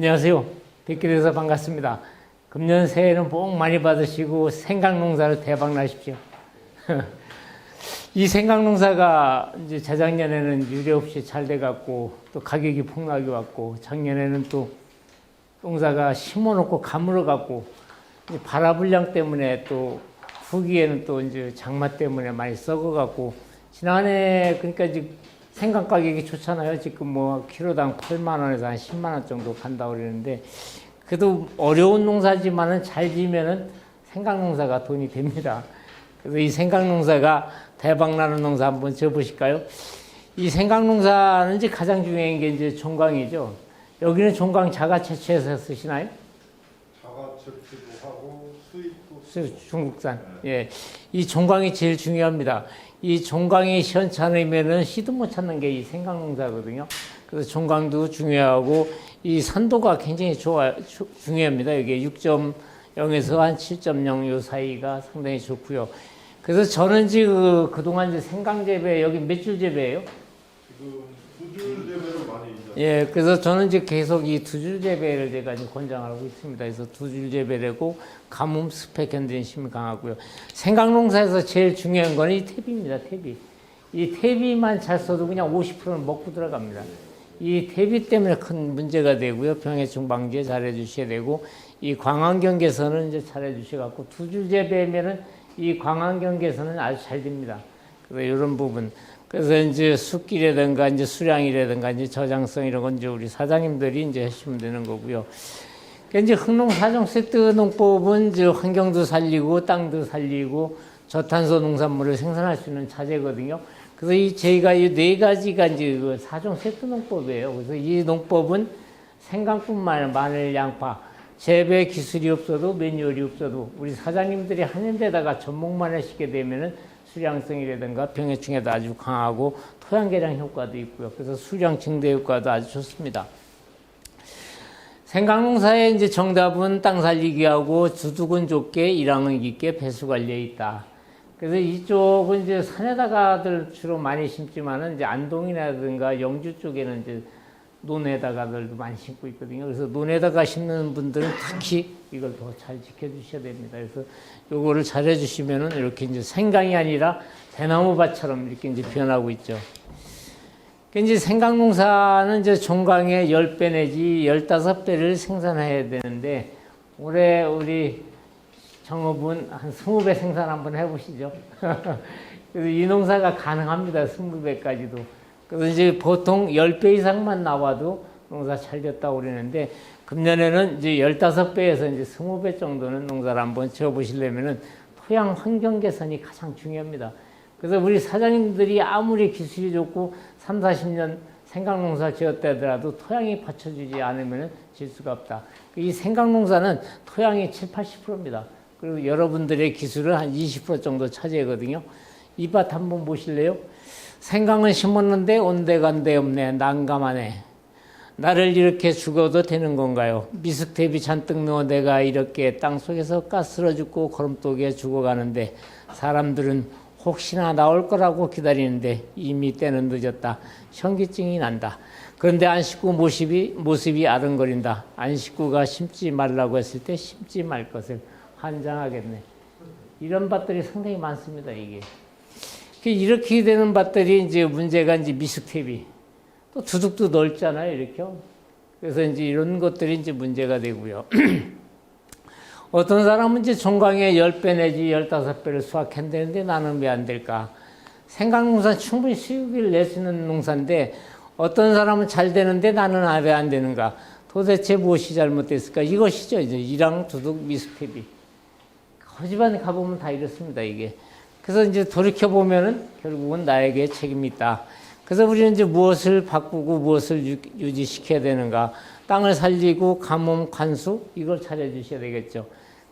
안녕하세요. 뵙게 돼서 반갑습니다. 금년 새해는 복 많이 받으시고 생강농사로 대박 나십시오. 이 생강농사가 이제 재작년에는 유례 없이 잘 돼갖고 또 가격이 폭락이 왔고 작년에는 또 농사가 심어놓고 가물어갖고 발화불량 때문에 또 후기에는 또 이제 장마 때문에 많이 썩어갖고 지난해 그러니까 지금 생강 가격이 좋잖아요. 지금 뭐 키로당 8만 원에서 한 10만 원 정도 간다고 그러는데 그래도 어려운 농사지만은 잘 지면은 생강 농사가 돈이 됩니다. 그래서 이 생강 농사가 대박 나는 농사 한번 지어보실까요? 이 생강 농사는 이제 가장 중요한 게 이제 종광이죠. 여기는 종광 자가 채취해서 쓰시나요? 자가 채취도 하고 수입도 중국산. 예, 이 종광이 제일 중요합니다. 이 종광이 시원치 않으면은 씨도 못 찾는 게 이 생강 농사거든요. 그래서 종광도 중요하고 이 산도가 굉장히 중요합니다. 이게 6.0에서 한 7.0 요 사이가 상당히 좋고요. 그래서 저는 지금 그동안 이제 생강 재배 여기 몇 줄 재배예요? 지금 2줄 재배로 많이 이제 예, 그래서 저는 이제 계속 이 2줄 재배를 제가 지금 권장하고 있습니다. 그래서 2줄 재배되고 가뭄, 습해 견디는 힘이 강하고요. 생강 농사에서 제일 중요한 건 이 퇴비입니다. 퇴비. 이 퇴비만 잘 써도 그냥 50%는 먹고 들어갑니다. 이 퇴비 때문에 큰 문제가 되고요. 병해충 방제 잘 해주셔야 되고 이 광안경 개선은 이제 잘 해주셔갖고 2줄 재배면은 이 광안경 개선은 아주 잘 됩니다. 그래서 이런 부분. 그래서 이제 숫기라든가 이제 수량이라든가 이제 저장성 이런 건 이제 우리 사장님들이 이제 하시면 되는 거고요. 그러니까 이제 흑농 사종 세트 농법은 이제 환경도 살리고 땅도 살리고 저탄소 농산물을 생산할 수 있는 자재거든요. 그래서 이 저희가 이 네 가지가 이제 그 사종 세트 농법이에요. 그래서 이 농법은 생강뿐만 아니라 마늘, 양파 재배 기술이 없어도 매뉴얼이 없어도 우리 사장님들이 하는 데다가 접목만 하시게 되면은 수량성이라든가 병해충에도 아주 강하고 토양 개량 효과도 있고요. 그래서 수량 증대 효과도 아주 좋습니다. 생강농사의 이제 정답은 땅 살리기 하고 주둑은 좁게 일항은 깊게 배수 관리에 있다. 그래서 이쪽은 이제 산에다가들 주로 많이 심지만은 이제 안동이라든가 영주 쪽에는 이제 논에다가들도 많이 심고 있거든요. 그래서 논에다가 심는 분들은 특히 이걸 더 잘 지켜주셔야 됩니다. 그래서 요거를 잘 해주시면은 이렇게 이제 생강이 아니라 대나무밭처럼 이렇게 이제 변하고 있죠. 이제 생강 농사는 이제 종강의 10배 내지 15배를 생산해야 되는데 올해 우리 정업은 한 20배 생산 한번 해보시죠. 그래서 이 농사가 가능합니다. 20배까지도. 그래서 이제 보통 10배 이상만 나와도 농사 잘 됐다고 그러는데 금년에는 이제 15배에서 이제 20배 정도는 농사를 한번 지어보시려면은 토양 환경 개선이 가장 중요합니다. 그래서 우리 사장님들이 아무리 기술이 좋고 3, 40년 생강농사 지었다 하더라도 토양이 받쳐주지 않으면 질 수가 없다. 이 생강농사는 토양이 7, 80%입니다. 그리고 여러분들의 기술은 한 20% 정도 차지하거든요. 이 밭 한번 보실래요? 생강은 심었는데 온데간데 없네. 난감하네. 나를 이렇게 죽어도 되는 건가요? 미숙대비 잔뜩 넣어 내가 이렇게 땅속에서 가스러 죽고 거름독에 죽어가는데 사람들은 혹시나 나올 거라고 기다리는데 이미 때는 늦었다. 현기증이 난다. 그런데 안 씻고 모습이 아른거린다. 안 씻고가 심지 말라고 했을 때 심지 말 것을 환장하겠네. 이런 밭들이 상당히 많습니다. 이게 이렇게 되는 밭들이 이제 문제가 이제 미숙대비. 또 두둑도 넓잖아요, 이렇게. 그래서 이제 이런 것들이 이제 문제가 되고요. 어떤 사람은 이제 종강에 10배 내지 15배를 수확한다는데 나는 왜 안 될까? 생강농사 충분히 수익을 낼 수 있는 농사인데 어떤 사람은 잘 되는데 나는 왜 안 되는가? 도대체 무엇이 잘못됐을까? 이것이죠. 이제 일항, 두둑, 미숙대비. 거지반에 가보면 다 이렇습니다, 이게. 그래서 이제 돌이켜보면은 결국은 나에게 책임이 있다. 그래서 우리는 이제 무엇을 바꾸고 무엇을 유지시켜야 되는가. 땅을 살리고 가뭄, 관수, 이걸 잘해 주셔야 되겠죠.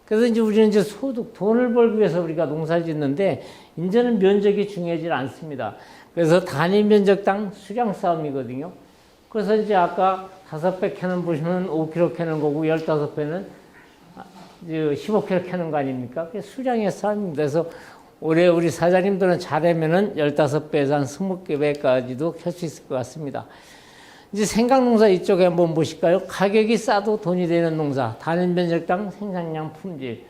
그래서 이제 우리는 이제 소득, 돈을 벌기 위해서 우리가 농사를 짓는데, 이제는 면적이 중요하지 않습니다. 그래서 단위 면적당 수량 싸움이거든요. 그래서 이제 아까 5배 캐는 보시면 5kg 캐는 거고, 15배는 15kg 캐는 거 아닙니까? 그게 수량의 싸움입니다. 그래서 올해 우리 사장님들은 잘하면은 15배에서 한 20배까지도 켤 수 있을 것 같습니다. 이제 생강농사 이쪽에 한번 보실까요? 가격이 싸도 돈이 되는 농사, 단위면적당 생산량 품질.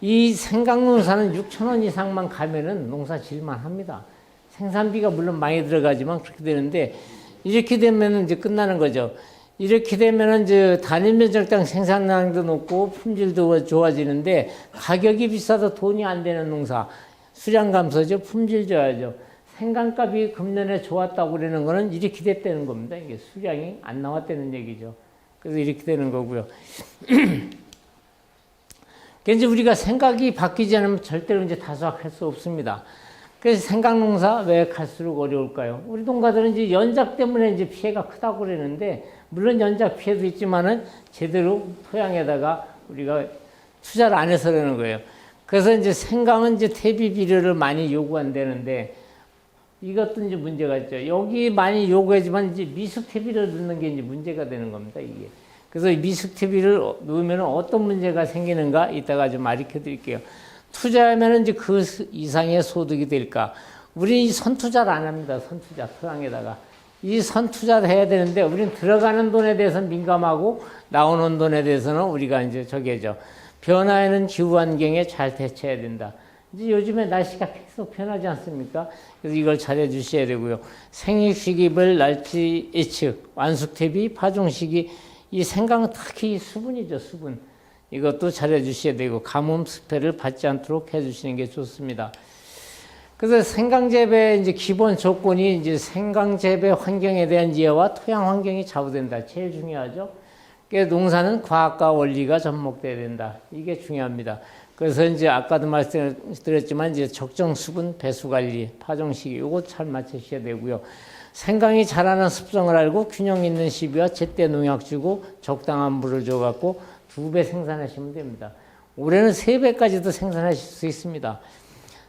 이 생강농사는 6,000원 이상만 가면은 농사 질만 합니다. 생산비가 물론 많이 들어가지만 그렇게 되는데, 이렇게 되면 이제 끝나는 거죠. 이렇게 되면은 이제 단위면적당 생산량도 높고 품질도 좋아지는데, 가격이 비싸도 돈이 안 되는 농사, 수량 감소죠. 품질 좋아야죠. 생강값이 금년에 좋았다고 그러는 거는 이렇게 됐다는 겁니다. 이게 수량이 안 나왔다는 얘기죠. 그래서 이렇게 되는 거고요. 그래서 우리가 생각이 바뀌지 않으면 절대로 이제 다수확할 수 없습니다. 그래서 생강농사 왜 갈수록 어려울까요? 우리 농가들은 이제 연작 때문에 이제 피해가 크다고 그러는데, 물론 연작 피해도 있지만은 제대로 토양에다가 우리가 투자를 안 해서 그러는 거예요. 그래서 이제 생강은 이제 퇴비 비료를 많이 요구한다는데, 이것도 이제 문제가 있죠. 여기 많이 요구하지만 이제 미숙 퇴비를 넣는 게 이제 문제가 되는 겁니다, 이게. 그래서 미숙 퇴비를 넣으면 어떤 문제가 생기는가 이따가 좀 가르쳐 드릴게요. 투자하면 이제 그 이상의 소득이 될까? 우리 선투자를 안 합니다. 선투자, 토양에다가. 이 선투자를 해야 되는데, 우리는 들어가는 돈에 대해서는 민감하고, 나오는 돈에 대해서는 우리가 이제 저기죠. 변화에는 기후 환경에 잘 대처해야 된다. 이제 요즘에 날씨가 계속 변하지 않습니까? 그래서 이걸 잘해 주셔야 되고요. 생育시기별 날씨 예측, 완숙 대비, 파종 시기, 이 생강 특히 수분이죠, 수분. 이것도 잘해 주셔야 되고, 가뭄 스패를 받지 않도록 해 주시는 게 좋습니다. 그래서 생강 재배 이제 기본 조건이 이제 생강 재배 환경에 대한 이해와 토양 환경이 좌우된다. 제일 중요하죠. 그래서 농사는 과학과 원리가 접목돼야 된다. 이게 중요합니다. 그래서 이제 아까도 말씀드렸지만 이제 적정 수분 배수 관리, 파종 시기 요거 잘 맞추셔야 되고요. 생강이 자라는 습성을 알고 균형 있는 시비와 제때 농약 주고 적당한 물을 줘갖고 2배 생산하시면 됩니다. 올해는 3배까지도 생산하실 수 있습니다.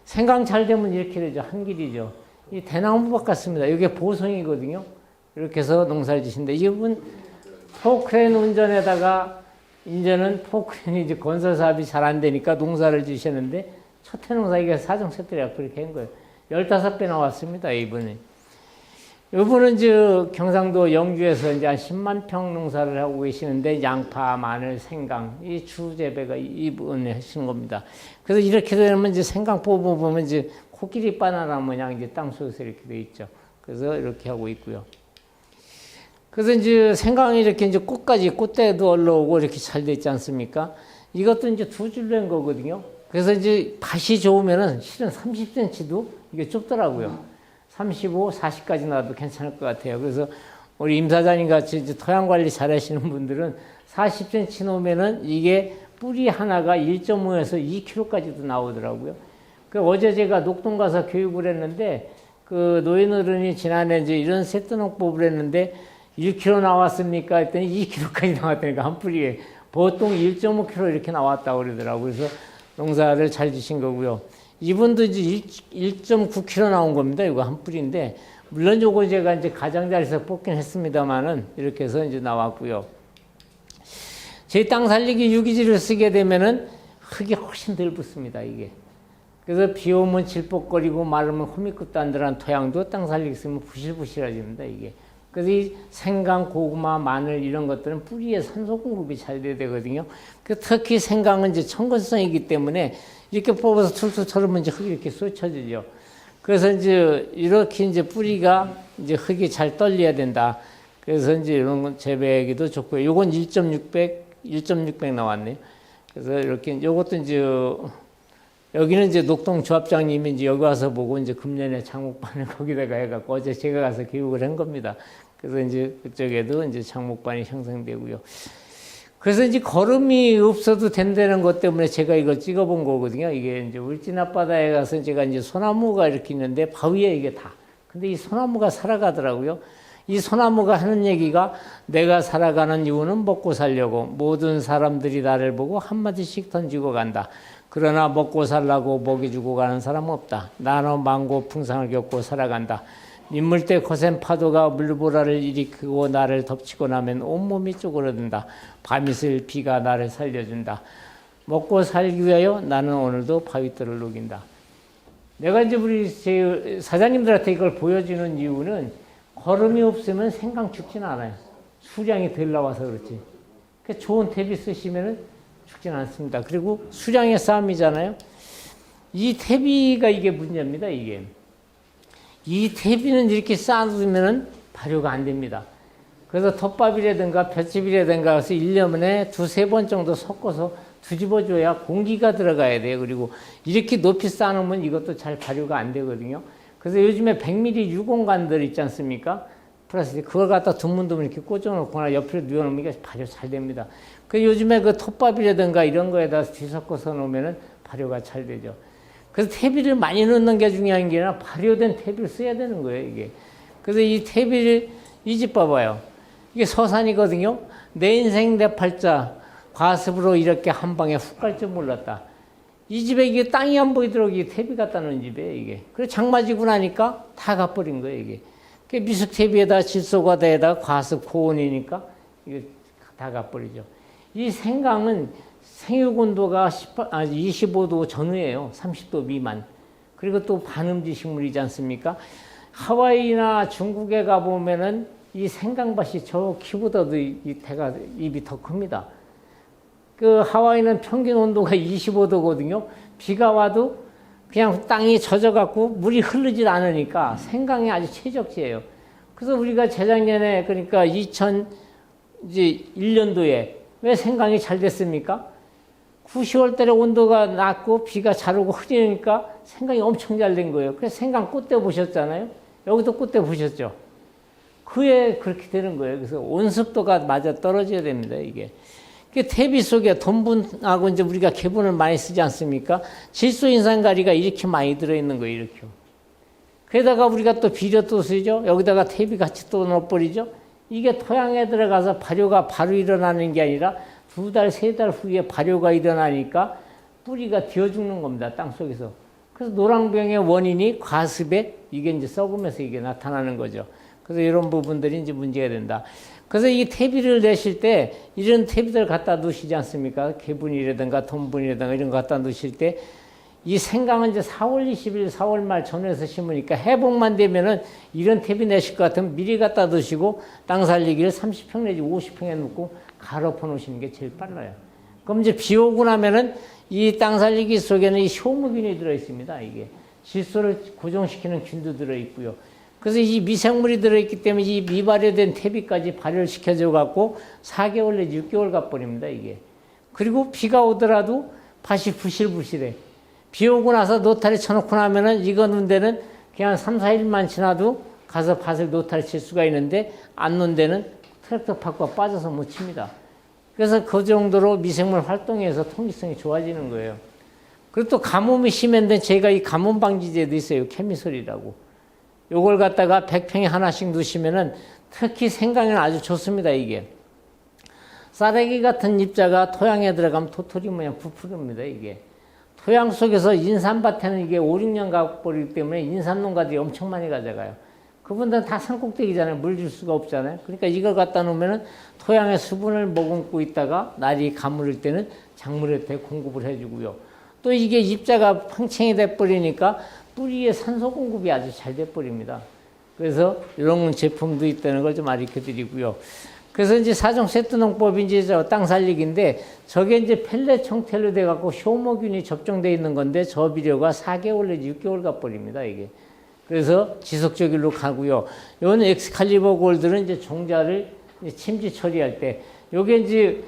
생강 잘 되면 이렇게 되죠. 한길이죠. 이 대나무밭 같습니다. 이게 보송이거든요. 이렇게 해서 농사를 지신다. 이분 포크레인 운전에다가 이제는 포크레인이 이제 건설 사업이 잘 안 되니까 농사를 지셨는데 첫 해 농사 이게 사정세트리가 그렇게 한 거예요. 15배 나왔습니다. 이분은. 이분은 이제 경상도 영주에서 이제 한 10만 평 농사를 하고 계시는데 양파, 마늘, 생강 이 주재배가 이분이 하시는 겁니다. 그래서 이렇게 되면 이제 생강 뽑아보면 이제 코끼리 바나나 모양 이제 땅 속에서 이렇게 돼 있죠. 그래서 이렇게 하고 있고요. 그래서 이제 생강이 이렇게 이제 꽃대도 올라오고 이렇게 잘 돼 있지 않습니까? 이것도 이제 2줄로 한 거거든요. 그래서 이제 밭이 좋으면은 실은 30cm도 이게 좁더라고요. 35, 40까지 나와도 괜찮을 것 같아요. 그래서 우리 임 사장님 같이 이제 토양 관리 잘 하시는 분들은 40cm 놓으면은 이게 뿌리 하나가 1.5에서 2kg까지도 나오더라고요. 그 어제 제가 녹동 가서 교육을 했는데 그 노인 어른이 지난해 이제 이런 새뜨농법을 했는데 1kg 나왔습니까? 했더니 2kg까지 나왔다니까, 한 뿌리에. 보통 1.5kg 이렇게 나왔다고 그러더라고요. 그래서 농사를 잘 지신 거고요. 이분도 이제 1.9kg 나온 겁니다. 이거 한 뿌리인데. 물론 요거 제가 이제 가장자리에서 뽑긴 했습니다만은 이렇게 해서 이제 나왔고요. 제 땅 살리기 유기질을 쓰게 되면은 흙이 훨씬 덜 붙습니다, 이게. 그래서 비 오면 질퍽거리고 마르면 호미끝도 안 들어간 토양도 땅 살리기 쓰면 부실부실해집니다, 이게. 그래서 이 생강, 고구마, 마늘 이런 것들은 뿌리에 산소 공급이 잘 돼야 되거든요. 특히 생강은 이제 청근성이기 때문에 이렇게 뽑아서 툴툴 털으면 이제 흙이 이렇게 쏟쳐지죠. 그래서 이제 이렇게 이제 뿌리가 이제 흙이 잘 떨려야 된다. 그래서 이제 이런 건 재배하기도 좋고요. 요건 1.600 나왔네요. 그래서 이렇게 요것도 이제 여기는 이제 녹동 조합장님이 이제 여기 와서 보고 이제 금년에 장목반을 거기다가 해갖고 어제 제가 가서 교육을 한 겁니다. 그래서 이제 그쪽에도 이제 장목반이 형성되고요. 그래서 이제 거름이 없어도 된다는 것 때문에 제가 이걸 찍어본 거거든요. 이게 이제 울진 앞바다에 가서 제가 이제 소나무가 이렇게 있는데 바위에 이게 다. 근데 이 소나무가 살아가더라고요. 이 소나무가 하는 얘기가 내가 살아가는 이유는 먹고 살려고 모든 사람들이 나를 보고 한마디씩 던지고 간다. 그러나 먹고 살라고 먹이 주고 가는 사람은 없다. 나는 망고 풍상을 겪고 살아간다. 민물대 거센 파도가 물보라를 일으키고 나를 덮치고 나면 온몸이 쪼그러든다. 밤이슬 비가 나를 살려준다. 먹고 살기 위하여 나는 오늘도 바위돌을 녹인다. 내가 이제 우리 제 사장님들한테 이걸 보여주는 이유는 거름이 없으면 생강 죽지는 않아요. 수량이 덜 나와서 그렇지. 그러니까 좋은 퇴비 쓰시면 죽지는 않습니다. 그리고 수량의 싸움이잖아요. 이 퇴비가 이게 문제입니다. 이게. 이 퇴비는 이렇게 쌓아두면 발효가 안 됩니다. 그래서 톱밥이라든가 볏짚이라든가 해서 1년에 두세 번 정도 섞어서 뒤집어줘야 공기가 들어가야 돼요. 그리고 이렇게 높이 쌓아놓으면 이것도 잘 발효가 안 되거든요. 그래서 요즘에 100mm 유공관들 있지 않습니까? 플라스틱. 그걸 갖다 드문드문 이렇게 꽂아놓거나 옆으로 누워놓으면 이게 발효 잘 됩니다. 그 요즘에 그 톱밥이라든가 이런 거에다 뒤섞어서 놓으면 발효가 잘 되죠. 그래서 퇴비를 많이 넣는 게 중요한 게 아니라 발효된 퇴비를 써야 되는 거예요, 이게. 그래서 이 퇴비를, 이 집 봐봐요. 이게 서산이거든요. 내 인생 내 팔자, 과습으로 이렇게 한 방에 훅 갈 줄 몰랐다. 이 집에 이게 땅이 안 보이도록 이 퇴비 갖다 놓은 집에 이게. 그래서 장마 지고 나니까 다 가버린 거예요, 이게. 그 미숙 퇴비에다 질소과다에다 과습 고온이니까 이게 다 가버리죠. 이 생강은 생육 온도가 25도 전후예요. 30도 미만. 그리고 또 반음지 식물이지 않습니까? 하와이나 중국에 가보면은 이 생강밭이 저 키보다도 이 대가 입이 더 큽니다. 그 하와이는 평균 온도가 25도거든요. 비가 와도 그냥 땅이 젖어갖고 물이 흐르질 않으니까 생강이 아주 최적지예요. 그래서 우리가 재작년에 그러니까 2001년도에 왜 생강이 잘 됐습니까? 9, 10월 달에 온도가 낮고 비가 잘 오고 흐리니까 생강이 엄청 잘 된 거예요. 그래서 생강 꽃대 보셨잖아요. 여기도 꽃대 보셨죠. 그에 그렇게 되는 거예요. 그래서 온습도가 맞아 떨어져야 됩니다. 이게. 퇴비 속에 돈분하고 이제 우리가 개분을 많이 쓰지 않습니까? 질소인산가리가 이렇게 많이 들어있는 거예요. 이렇게. 게다가 우리가 또 비료 또 쓰죠. 여기다가 퇴비 같이 또 넣어버리죠. 이게 토양에 들어가서 발효가 바로 일어나는 게 아니라 2달, 3달 후에 발효가 일어나니까 뿌리가 뒤어 죽는 겁니다. 땅 속에서. 그래서 노랑병의 원인이 과습에 이게 이제 썩으면서 이게 나타나는 거죠. 그래서 이런 부분들이 이제 문제가 된다. 그래서 이 퇴비를 내실 때 이런 퇴비들 갖다 놓으시지 않습니까? 개분이라든가 돈분이라든가 이런 거 갖다 놓으실 때 이 생강은 이제 4월 20일, 4월 말 전후에서 심으니까 해복만 되면은 이런 퇴비 내실 것 같으면 미리 갖다 두시고 땅 살리기를 30평 내지 50평에 놓고 가로퍼 놓으시는 게 제일 빨라요. 그럼 이제 비 오고 나면은 이 땅 살리기 속에는 이 효무균이 들어있습니다. 이게 질소를 고정시키는 균도 들어있고요. 그래서 이 미생물이 들어있기 때문에 이 미발효된 퇴비까지 발효를 시켜줘 갖고 4개월 내지 6개월 가버립니다. 이게. 그리고 비가 오더라도 밭이 부실부실해. 비 오고 나서 노타리 쳐놓고 나면은 이거 놓은 데는 그냥 3, 4일만 지나도 가서 밭을 노타리 칠 수가 있는데 안 놓은 데는 트랙터 파크가 빠져서 못 칩니다. 그래서 그 정도로 미생물 활동에서 통기성이 좋아지는 거예요. 그리고 또 가뭄이 심했는데 제가 이 가뭄 방지제도 있어요. 케미솔이라고. 요걸 갖다가 100평에 하나씩 넣으시면은 특히 생강에는 아주 좋습니다. 이게. 쌀래기 같은 입자가 토양에 들어가면 도토리 모양 부풀입니다. 이게. 토양 속에서 인삼밭에는 이게 5, 6년 가버리기 때문에 인삼농가들이 엄청 많이 가져가요. 그분들은 다 산꼭대기잖아요. 물 줄 수가 없잖아요. 그러니까 이걸 갖다 놓으면은 토양의 수분을 머금고 있다가 날이 가물을 때는 작물한테 공급을 해주고요. 또 이게 입자가 팽창이 돼버리니까 뿌리에 산소 공급이 아주 잘 돼버립니다. 그래서 이런 제품도 있다는 걸 좀 알려 드리고요. 그래서 이제 사종 세트 농법이 이제 땅 살리기인데 저게 이제 펠렛 형태로 돼갖고 효모균이 접종되어 있는 건데 저 비료가 4개월 내지 6개월 가버립니다, 이게. 그래서 지속적으로 가고요. 요는 엑스칼리버 골드는 이제 종자를 이제 침지 처리할 때 요게 이제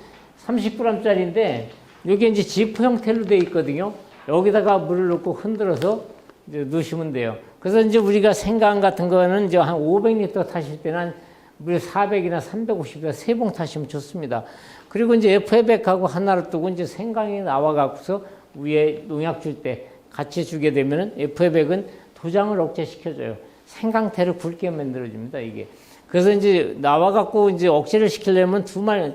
30g짜리인데 요게 이제 지프 형태로 되어 있거든요. 여기다가 물을 넣고 흔들어서 이제 넣으시면 돼요. 그래서 이제 우리가 생강 같은 거는 이제 한 500리터 타실 때는 한 물 400이나 350에서 3봉 타시면 좋습니다. 그리고 이제 FA백하고 하나를 두고 이제 생강이 나와갖고서 위에 농약 줄 때 같이 주게 되면은 FA백은 도장을 억제시켜줘요. 생강태를 굵게 만들어줍니다, 이게. 그래서 이제 나와갖고 이제 억제를 시키려면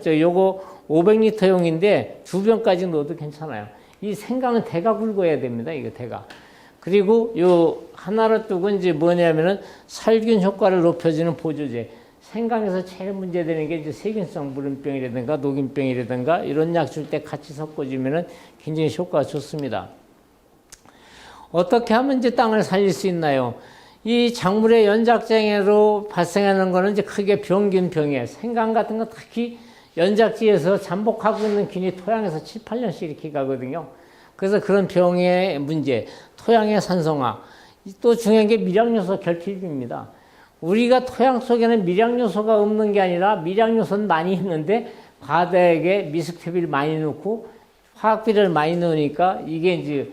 요거 500리터용인데 2병까지 넣어도 괜찮아요. 이 생강은 대가 굵어야 됩니다, 이게 대가. 그리고 요 하나를 두고 이제 뭐냐면은 살균 효과를 높여주는 보조제. 생강에서 제일 문제되는 게 이제 세균성 물음병이라든가 녹균병이라든가 이런 약 줄 때 같이 섞어주면은 굉장히 효과가 좋습니다. 어떻게 하면 이제 땅을 살릴 수 있나요? 이 작물의 연작장애로 발생하는 거는 이제 크게 병균 병해, 생강 같은 거 특히 연작지에서 잠복하고 있는 균이 토양에서 7, 8년씩 이렇게 가거든요. 그래서 그런 병의 문제, 토양의 산성화, 또 중요한 게 미량요소 결핍입니다. 우리가 토양 속에는 미량요소가 없는 게 아니라 미량요소는 많이 있는데 바닥에 미스크비를 많이 넣고 화학비를 많이 넣으니까 이게 이제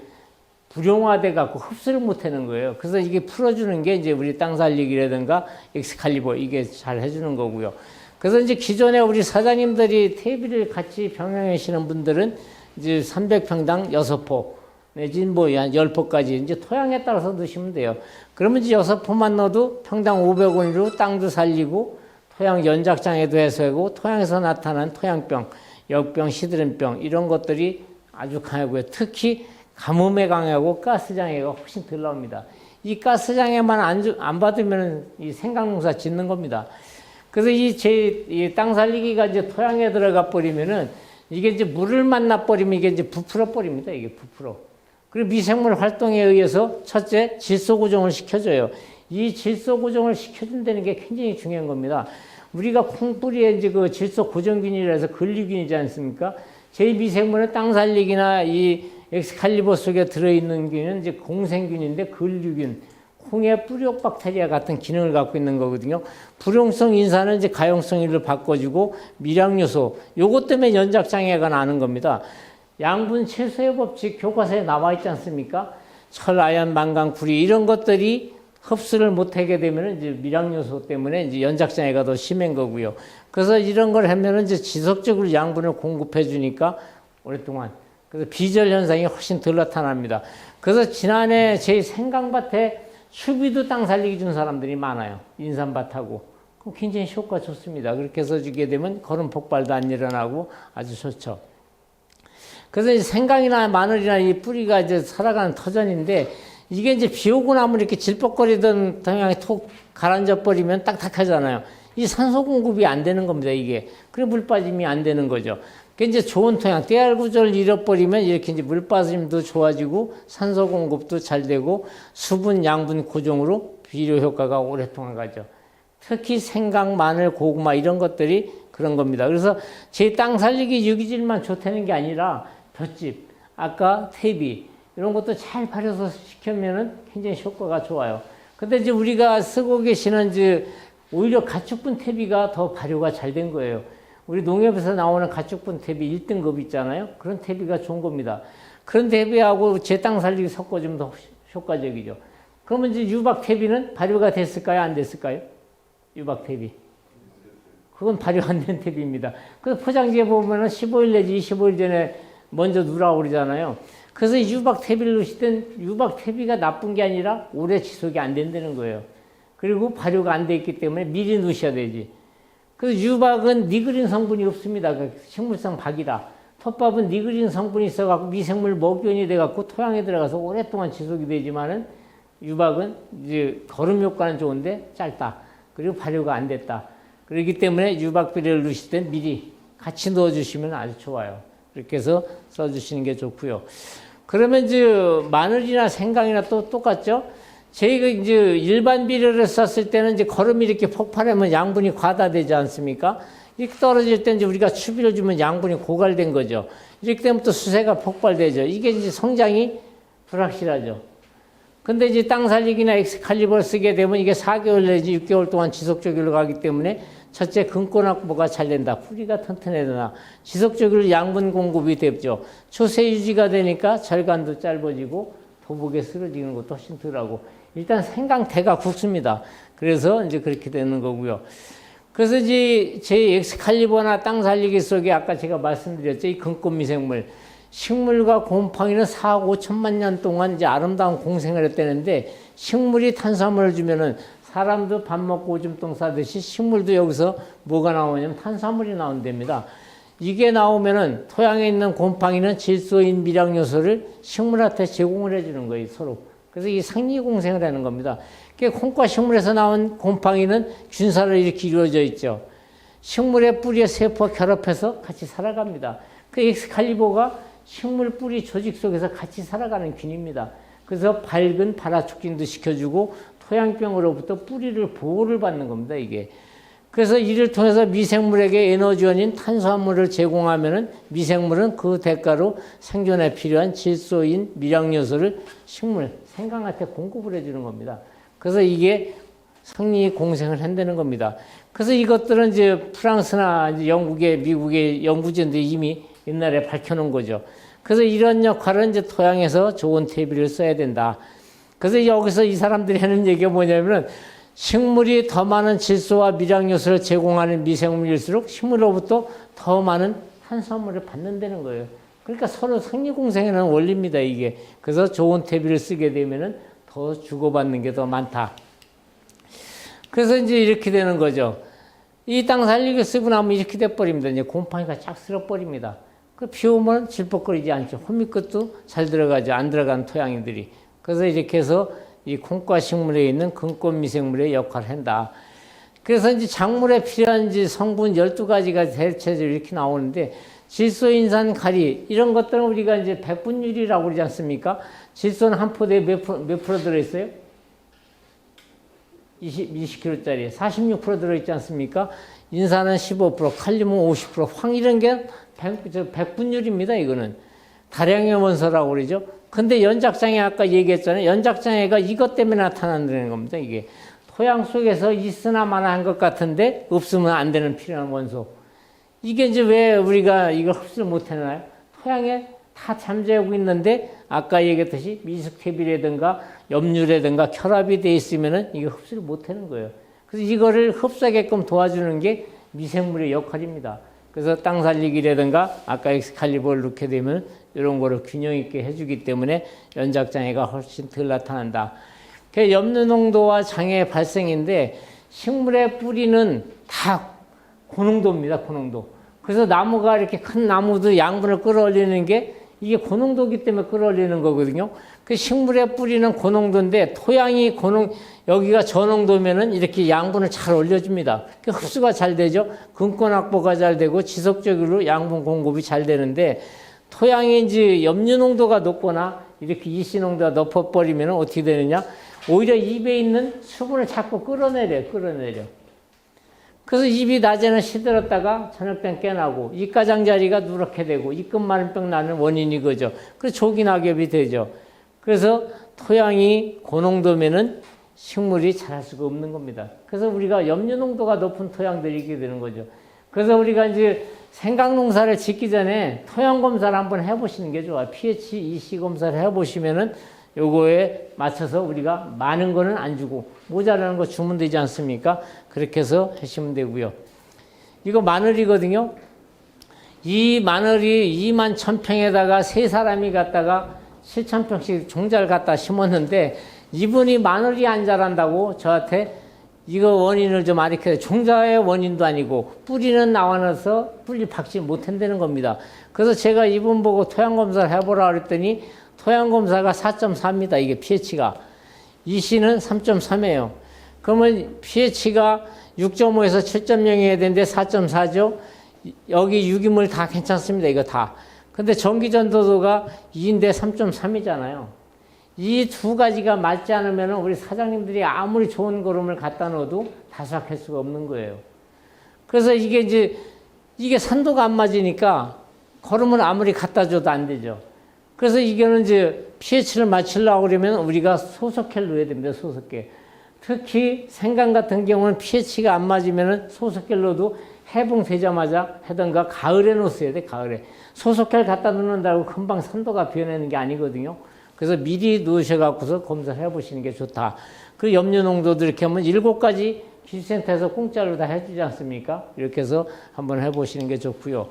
불용화돼 갖고 흡수를 못 하는 거예요. 그래서 이게 풀어주는 게 이제 우리 땅 살리기라든가 엑스칼리버 이게 잘 해주는 거고요. 그래서 이제 기존에 우리 사장님들이 퇴비를 같이 병행하시는 분들은 이제 300평당 6포 내지 뭐 한 10포까지 이제 토양에 따라서 넣으시면 돼요. 그러면 이제 6포만 넣어도 평당 500원으로 땅도 살리고 토양 연작장애도 해소하고 토양에서 나타난 토양병, 역병, 시드름병 이런 것들이 아주 강하고요. 특히 가뭄에 강하고 가스장애가 훨씬 덜 나옵니다. 이 가스장애만 안 받으면 이 생강농사 짓는 겁니다. 그래서 이 땅 살리기가 이제 토양에 들어가 버리면은 이게 이제 물을 만나 버리면 이게 이제 부풀어 버립니다. 이게 부풀어. 그리고 미생물 활동에 의해서 첫째 질소 고정을 시켜줘요. 이 질소 고정을 시켜준다는 게 굉장히 중요한 겁니다. 우리가 콩뿌리에 이제 그 질소 고정균이라 해서 근류균이지 않습니까? 제 미생물은 땅 살리기나 이 엑스칼리버 속에 들어있는 균은 이제 공생균인데 근류균, 콩의 뿌리옥 박테리아 같은 기능을 갖고 있는 거거든요. 불용성 인산은 이제 가용성을 바꿔주고 미량요소, 요것 때문에 연작장애가 나는 겁니다. 양분 최소의 법칙 교과서에 나와 있지 않습니까? 철, 아연, 망강, 구리 이런 것들이 흡수를 못하게 되면 이제 미량요소 때문에 이제 연작장애가 더 심한 거고요. 그래서 이런 걸 하면은 이제 지속적으로 양분을 공급해 주니까 오랫동안 그래서 비절 현상이 훨씬 덜 나타납니다. 그래서 지난해 제 생강밭에 추비도 땅 살리기 준 사람들이 많아요. 인삼밭하고. 그럼 굉장히 효과 좋습니다. 그렇게 해서 주게 되면 거름 폭발도 안 일어나고 아주 좋죠. 그래서 이제 생강이나 마늘이나 이 뿌리가 이제 살아가는 터전인데 이게 이제 비 오고 나면 이렇게 질퍽거리던 동양에 톡 가라앉아 버리면 딱딱하잖아요. 이 산소 공급이 안 되는 겁니다, 이게. 그래 물 빠짐이 안 되는 거죠. 그 이제 좋은 토양, 떼알 구조를 잃어버리면 이렇게 이제 물 빠짐도 좋아지고 산소 공급도 잘 되고 수분, 양분 고정으로 비료 효과가 오랫동안 가죠. 특히 생강, 마늘, 고구마 이런 것들이 그런 겁니다. 그래서 제 땅 살리기 유기질만 좋다는 게 아니라 볏짚, 아까 퇴비 이런 것도 잘 발효서 시키면은 굉장히 효과가 좋아요. 근데 이제 우리가 쓰고 계시는 이제 오히려 가축분 퇴비가 더 발효가 잘 된 거예요. 우리 농협에서 나오는 가축분 퇴비 1등급 있잖아요. 그런 퇴비가 좋은 겁니다. 그런 퇴비하고 제 땅 살리기 섞어주면 더 효과적이죠. 그러면 이제 유박 퇴비는 발효가 됐을까요? 안 됐을까요? 유박 퇴비. 그건 발효 안 된 퇴비입니다. 그래서 포장지에 보면은 15일 내지 25일 전에 먼저 누라고 그러잖아요. 그래서 유박 퇴비를 넣으실 땐 유박 퇴비가 나쁜 게 아니라 오래 지속이 안 된다는 거예요. 그리고 발효가 안 돼 있기 때문에 미리 넣으셔야 되지. 그래서 유박은 니그린 성분이 없습니다. 식물성 박이라. 텃밥은 니그린 성분이 있어갖고 미생물 먹이원이 돼갖고 토양에 들어가서 오랫동안 지속이 되지만은 유박은 이제 거름 효과는 좋은데 짧다. 그리고 발효가 안 됐다. 그렇기 때문에 유박 비료를 넣으실 땐 미리 같이 넣어주시면 아주 좋아요. 이렇게 해서 써주시는 게 좋고요. 그러면 이제 마늘이나 생강이나 또 똑같죠? 저희가 이제 일반 비료를 썼을 때는 이제 거름이 이렇게 폭발하면 양분이 과다되지 않습니까? 이렇게 떨어질 때 이제 우리가 추비를 주면 양분이 고갈된 거죠. 이렇게 되면 또 수세가 폭발되죠. 이게 이제 성장이 불확실하죠. 근데 이제 땅 살리기나 엑스칼리버를 쓰게 되면 이게 4개월 내지 6개월 동안 지속적으로 가기 때문에 첫째 근권 확보가 잘 된다. 뿌리가 튼튼해지나 지속적으로 양분 공급이 되죠. 초세 유지가 되니까 절간도 짧아지고 도복에 쓰러지는 것도 훨씬 덜하고 일단 생강태가 굳습니다. 그래서 이제 그렇게 되는 거고요. 그래서 이제 제 엑스칼리버나 땅 살리기 속에 아까 제가 말씀드렸죠. 이 근권 미생물. 식물과 곰팡이는 4억 5천만 년 동안 이제 아름다운 공생을 했다는데 식물이 탄수화물을 주면은 사람도 밥 먹고 오줌 똥 싸듯이 식물도 여기서 뭐가 나오냐면 탄수화물이 나온답니다. 이게 나오면은 토양에 있는 곰팡이는 질소인 미량 요소를 식물한테 제공을 해주는 거예요, 서로. 그래서 이 상리공생을 하는 겁니다. 콩과 식물에서 나온 곰팡이는 균사를 이렇게 이루어져 있죠. 식물의 뿌리에 세포와 결합해서 같이 살아갑니다. 그 엑스칼리버가 식물 뿌리 조직 속에서 같이 살아가는 균입니다. 그래서 밝은 발화촉진도 시켜주고 토양병으로부터 뿌리를 보호를 받는 겁니다, 이게. 그래서 이를 통해서 미생물에게 에너지원인 탄수화물을 제공하면은 미생물은 그 대가로 생존에 필요한 질소인 미량요소를 식물, 생강한테 공급을 해주는 겁니다. 그래서 이게 성리 공생을 한다는 겁니다. 그래서 이것들은 이제 프랑스나 이제 영국의, 미국의 연구진들이 이미 옛날에 밝혀놓은 거죠. 그래서 이런 역할은 이제 토양에서 좋은 퇴비를 써야 된다. 그래서 여기서 이 사람들이 하는 얘기가 뭐냐면은 식물이 더 많은 질소와 미량요소를 제공하는 미생물일수록 식물로부터 더 많은 탄수화물을 받는다는 거예요. 그러니까 서로 성리공생하는 원리입니다, 이게. 그래서 좋은 퇴비를 쓰게 되면은 더 주고받는 게 더 많다. 그래서 이제 이렇게 되는 거죠. 이 땅 살리기 쓰고 나면 이렇게 돼버립니다. 이제 곰팡이가 쫙 쓸어버립니다. 그 비 오면 질퍽거리지 않죠. 호미끝도 잘 들어가죠. 안 들어간 토양인들이. 그래서 이렇게 해서 이 콩과 식물에 있는 근꽃 미생물의 역할을 한다. 그래서 이제 작물에 필요한 이제 성분 12가지가 대체적으로 이렇게 나오는데, 질소, 인산, 가리, 이런 것들은 우리가 이제 백분율이라고 그러지 않습니까? 질소는 한 포대에 몇 프로 들어있어요? 20kg짜리 46% 들어있지 않습니까? 인산은 15%, 칼륨은 50%, 황 이런 게 백분율입니다, 이거는. 다량의 원소라고 그러죠. 근데 연작장애 아까 얘기했잖아요. 연작장애가 이것 때문에 나타난다는 겁니다, 이게. 토양 속에서 있으나 마나 한 것 같은데 없으면 안 되는 필요한 원소. 이게 이제 왜 우리가 이걸 흡수를 못 해나요? 토양에 다 잠재우고 있는데 아까 얘기했듯이 미숙퇴비라든가 염류라든가 결합이 돼 있으면은 이게 흡수를 못 하는 거예요. 그래서 이거를 흡수하게끔 도와주는 게 미생물의 역할입니다. 그래서 땅 살리기라든가 아까 엑스칼리버를 넣게 되면 이런 거를 균형 있게 해주기 때문에 연작장애가 훨씬 덜 나타난다. 그 염류 농도와 장애 발생인데 식물의 뿌리는 다 고농도입니다, 고농도. 그래서 나무가 이렇게 큰 나무도 양분을 끌어올리는 게 이게 고농도기 때문에 끌어올리는 거거든요. 그 식물의 뿌리는 고농도인데 토양이 여기가 저농도면은 이렇게 양분을 잘 올려줍니다. 그 흡수가 잘 되죠. 근권 확보가 잘 되고 지속적으로 양분 공급이 잘 되는데, 토양이 이제 염류 농도가 높거나 이렇게 이시 농도가 높아버리면 어떻게 되느냐? 오히려 입에 있는 수분을 자꾸 끌어내려. 그래서 입이 낮에는 시들었다가 저녁 땐 깨나고, 입가장자리가 누렇게 되고, 입끝마름병 나는 원인이 그죠. 그래서 조기낙엽이 되죠. 그래서 토양이 고농도면은 식물이 자랄 수가 없는 겁니다. 그래서 우리가 염류 농도가 높은 토양들이 있게 되는 거죠. 그래서 우리가 이제 생강농사를 짓기 전에 토양 검사를 한번 해보시는 게 좋아요. pH, EC 검사를 해보시면은 요거에 맞춰서 우리가 많은 거는 안 주고 모자라는 거 주면 되지 않습니까? 그렇게 해서 하시면 되고요. 이거 마늘이거든요. 이 마늘이 2만 1000평에다가 세 사람이 갖다가 7000평씩 종자를 갖다 심었는데, 이분이 마늘이 안 자란다고 저한테 이거 원인을 좀 알려줘요. 종자의 원인도 아니고 뿌리는 나와서 뿌리 박지 못한다는 겁니다. 그래서 제가 이분 보고 토양검사를 해보라 그랬더니 토양검사가 4.4입니다. 이게 pH가. EC는 3.3이에요. 그러면 pH가 6.5에서 7.0이어야 되는데 4.4죠. 여기 유기물 다 괜찮습니다. 이거 다. 근데 전기전도도가 2인데 3.3이잖아요. 이 두 가지가 맞지 않으면 우리 사장님들이 아무리 좋은 거름을 갖다 넣어도 다수확할 수가 없는 거예요. 그래서 이게 산도가 안 맞으니까 거름을 아무리 갖다 줘도 안 되죠. 그래서 이거는 이제 pH를 맞추려고 그러면 우리가 소속해를 넣어야 됩니다. 소속해. 특히 생강 같은 경우는 pH가 안 맞으면 소속해를 넣어도 해봉되자마자 하던가 가을에 넣었어야 돼. 가을에. 소속해를 갖다 넣는다고 금방 산도가 변하는 게 아니거든요. 그래서 미리 넣으셔갖고서 검사를 해보시는 게 좋다. 그 염류 농도도 이렇게 하면 7가지 기술센터에서 공짜로 다 해주지 않습니까? 이렇게 해서 한번 해보시는 게 좋고요.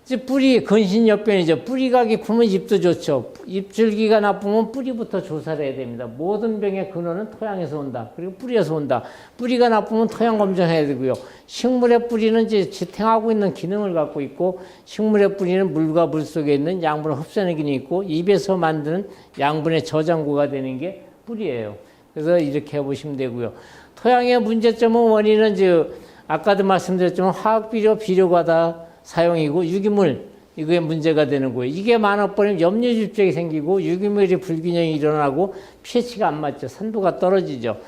이제 뿌리, 근신역변이죠. 뿌리가 깊으면 잎도 좋죠. 잎줄기가 나쁘면 뿌리부터 조사를 해야 됩니다. 모든 병의 근원은 토양에서 온다. 그리고 뿌리에서 온다. 뿌리가 나쁘면 토양 검정해야 되고요. 식물의 뿌리는 이제 지탱하고 있는 기능을 갖고 있고, 식물의 뿌리는 물과 물 속에 있는 양분을 흡수하는 기능이 있고, 입에서 만드는 양분의 저장고가 되는 게 뿌리예요. 그래서 이렇게 해보시면 되고요. 토양의 문제점은 원인은 이제 아까도 말씀드렸지만 화학비료, 비료과다 사용이고, 유기물, 이게 문제가 되는 거예요. 이게 많아버리면 염류집적이 생기고 유기물이 불균형이 일어나고 pH가 안 맞죠. 산도가 떨어지죠.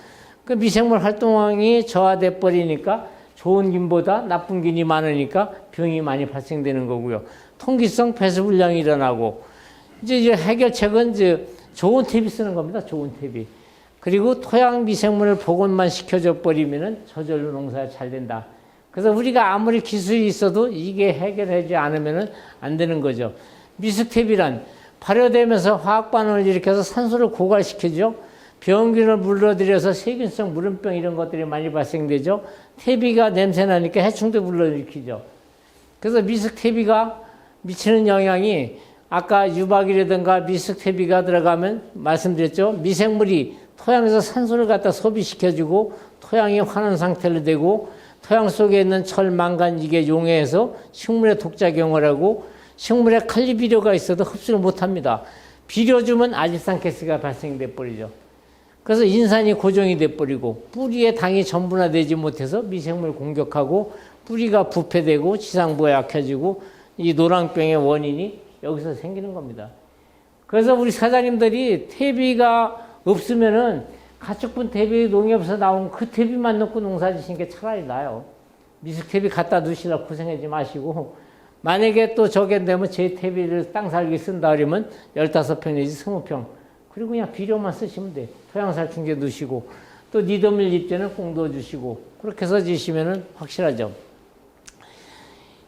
그 미생물 활동이 저하돼 버리니까 좋은 균보다 나쁜 균이 많으니까 병이 많이 발생되는 거고요. 통기성 배수불량이 일어나고 이제 해결책은 이제 좋은 퇴비 쓰는 겁니다. 좋은 퇴비. 그리고 토양 미생물을 복원만 시켜줘 버리면은 저절로 농사가 잘 된다. 그래서 우리가 아무리 기술이 있어도 이게 해결하지 않으면은 안 되는 거죠. 미숙퇴비란 발효되면서 화학 반응을 일으켜서 산소를 고갈시키죠. 병균을 물러들여서 세균성 물음병 이런 것들이 많이 발생되죠. 퇴비가 냄새나니까 해충도 불러일으키죠. 그래서 미숙퇴비가 미치는 영향이 아까 유박이라든가 미숙퇴비가 들어가면 말씀드렸죠. 미생물이 토양에서 산소를 갖다 소비시켜주고 토양이 환원 상태로 되고 토양 속에 있는 철, 망간 이게 용해해서 식물에 독작용을 하고 식물에 칼리 비료가 있어도 흡수를 못합니다. 비료 주면 아질산가스가 발생돼 버리죠. 그래서 인산이 고정이 돼 버리고 뿌리에 당이 전분화되지 못해서 미생물 공격하고 뿌리가 부패되고 지상부가 약해지고 이 노랑병의 원인이 여기서 생기는 겁니다. 그래서 우리 사장님들이 퇴비가 없으면은 가축분 퇴비 농협에서 나온 그 퇴비만 넣고 농사 지시는 게 차라리 나아요. 미숙퇴비 갖다 두시려고 고생하지 마시고 만약에 또 저게 되면 제 퇴비를 땅 살기 쓴다 그러면 15평 내지 20평 그리고 그냥 비료만 쓰시면 돼. 토양살충제 넣으시고 또 니도밀 입제는 꼭 넣어주시고 그렇게 해서 지시면은 확실하죠.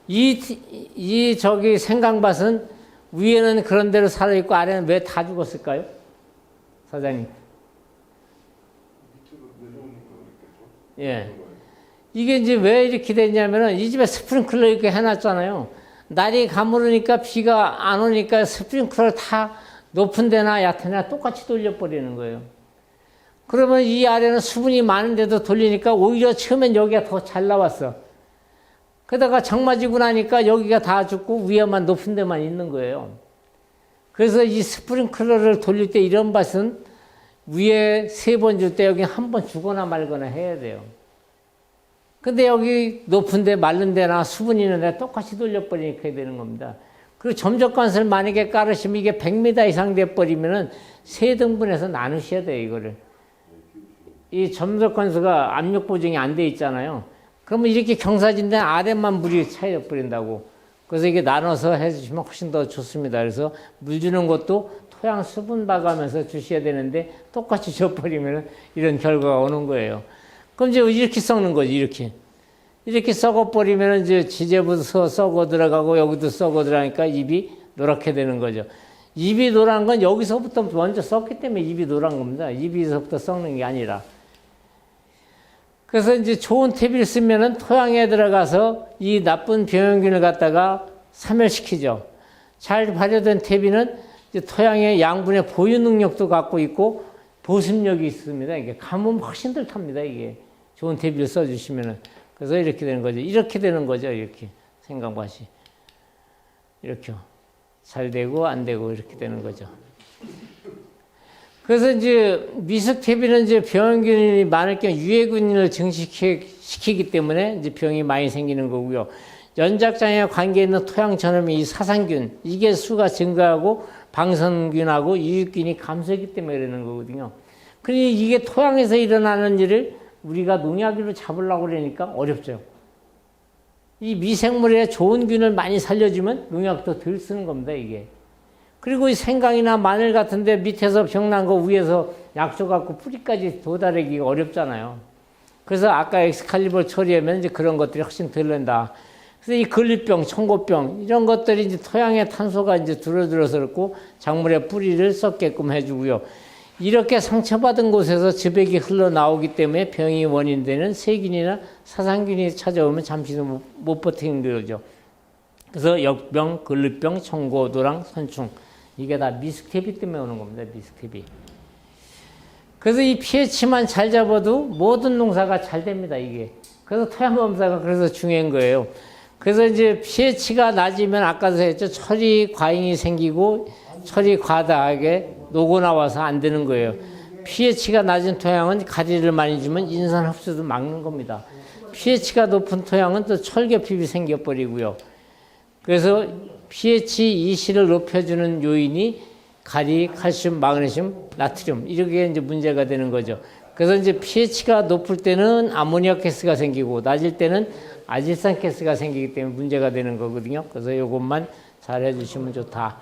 이 저기 생강밭은 위에는 그런 대로 살아있고 아래는 왜 다 죽었을까요? 사장님. 밑으로 내려오니까 그랬겠죠. 예. 이게 이제 왜 이렇게 됐냐면은 이 집에 스프링클러 이렇게 해놨잖아요. 날이 가물으니까 비가 안 오니까 스프링클러를 다 높은 데나 얕은 데나 똑같이 돌려버리는 거예요. 그러면 이 아래는 수분이 많은데도 돌리니까 오히려 처음엔 여기가 더 잘 나왔어. 그러다가 장마 지고 나니까 여기가 다 죽고 위에만 높은 데만 있는 거예요. 그래서 이 스프링클러를 돌릴 때 이런 밭은 위에 3번 줄 때 여기 한 번 주거나 말거나 해야 돼요. 근데 여기 높은 데 마른 데나 수분 있는 데 똑같이 돌려버리니까 되는 겁니다. 그리고 점적관수를 만약에 깔으시면 이게 100m 이상 돼버리면은 3등분해서 나누셔야 돼요, 이거를. 이 점적관수가 압력 보정이 안 돼 있잖아요. 그러면 이렇게 경사진데 아래만 물이 차여 버린다고. 그래서 이게 나눠서 해주시면 훨씬 더 좋습니다. 그래서 물 주는 것도 토양 수분 봐가면서 주셔야 되는데 똑같이 줘버리면 이런 결과가 오는 거예요. 그럼 이제 이렇게 썩는 거지, 이렇게. 이렇게 썩어버리면 이제 지제부터 썩어 들어가고 여기도 썩어 들어가니까 잎이 노랗게 되는 거죠. 잎이 노란 건 여기서부터 먼저 썩기 때문에 잎이 노란 겁니다. 잎에서부터 썩는 게 아니라. 그래서 이제 좋은 퇴비를 쓰면은 토양에 들어가서 이 나쁜 병균을 갖다가 사멸시키죠. 잘 발효된 퇴비는 이제 토양의 양분의 보유 능력도 갖고 있고 보습력이 있습니다. 이게 가뭄 훨씬 덜 탑니다. 이게 좋은 퇴비를 써주시면은. 그래서 이렇게 되는 거죠. 이렇게 되는 거죠. 이렇게 생강밭이 이렇게 잘 되고 안 되고 이렇게 되는 거죠. 그래서 이제 미숙퇴비는 이제 병균이 많을 경우 유해균을 증식시키기 때문에 이제 병이 많이 생기는 거고요. 연작장애 관계 있는 토양 전염이 이 사상균 이게 수가 증가하고 방선균하고 유익균이 감소했기 때문에 그러는 거거든요. 그러니 이게 토양에서 일어나는 일을 우리가 농약으로 잡으려고 그러니까 어렵죠. 이 미생물에 좋은 균을 많이 살려주면 농약도 덜 쓰는 겁니다, 이게. 그리고 이 생강이나 마늘 같은데 밑에서 병난 거 위에서 약 줘갖고 뿌리까지 도달하기가 어렵잖아요. 그래서 아까 엑스칼리버 처리하면 이제 그런 것들이 훨씬 덜 난다. 그래서 이 걸리병, 청고병 이런 것들이 이제 토양에 탄소가 이제 들어들어서 그렇고 작물의 뿌리를 썩게끔 해주고요. 이렇게 상처받은 곳에서 즙액이 흘러나오기 때문에 병이 원인되는 세균이나 사상균이 찾아오면 잠시도 못 버티는 거죠. 그래서 역병, 걸리병, 청고, 노랑, 선충 이게 다 미숙퇴비 때문에 오는 겁니다. 미숙퇴비. 그래서 이 pH만 잘 잡아도 모든 농사가 잘 됩니다. 이게. 그래서 토양검사가 그래서 중요한 거예요. 그래서 이제 pH가 낮으면 아까도 했죠. 철이 과잉이 생기고 철이 과다하게 녹아 나와서 안 되는 거예요. pH가 낮은 토양은 가리를 많이 주면 인산 흡수도 막는 겁니다. pH가 높은 토양은 또 철결핍이 생겨버리고요. 그래서 pH 20를 높여주는 요인이 가리, 칼슘, 마그네슘, 나트륨 이렇게 이제 문제가 되는 거죠. 그래서 이제 pH가 높을 때는 아모니아 가스가 생기고 낮을 때는 아질산 가스가 생기기 때문에 문제가 되는 거거든요. 그래서 이것만 잘 해주시면 좋다.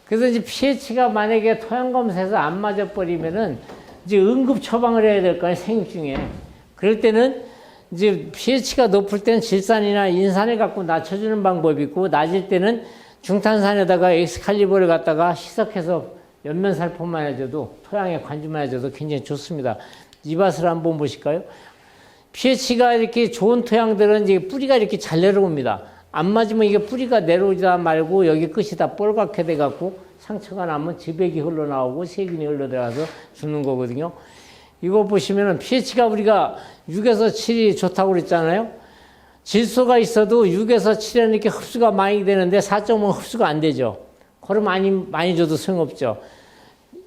그래서 이제 pH가 만약에 토양검사에서 안 맞아버리면은 이제 응급 처방을 해야 될 거 아니에요, 생육 중에. 그럴 때는 이제 pH가 높을 때는 질산이나 인산을 갖고 낮춰주는 방법이 있고, 낮을 때는 중탄산에다가 엑스칼리버를 갖다가 희석해서 옆면살포만 해줘도, 토양에 관주만 해줘도 굉장히 좋습니다. 이밭을 한번 보실까요? pH가 이렇게 좋은 토양들은 이제 뿌리가 이렇게 잘 내려옵니다. 안 맞으면 이게 뿌리가 내려오지다 말고 여기 끝이 다 뻘겋게 돼갖고 상처가 나면 지백이 흘러나오고 세균이 흘러들어가서 죽는 거거든요. 이거 보시면은 pH가 우리가 6에서 7이 좋다고 그랬잖아요. 질소가 있어도 6에서 7에는 이렇게 흡수가 많이 되는데 4.5는 흡수가 안 되죠. 거를 많이 줘도 소용없죠.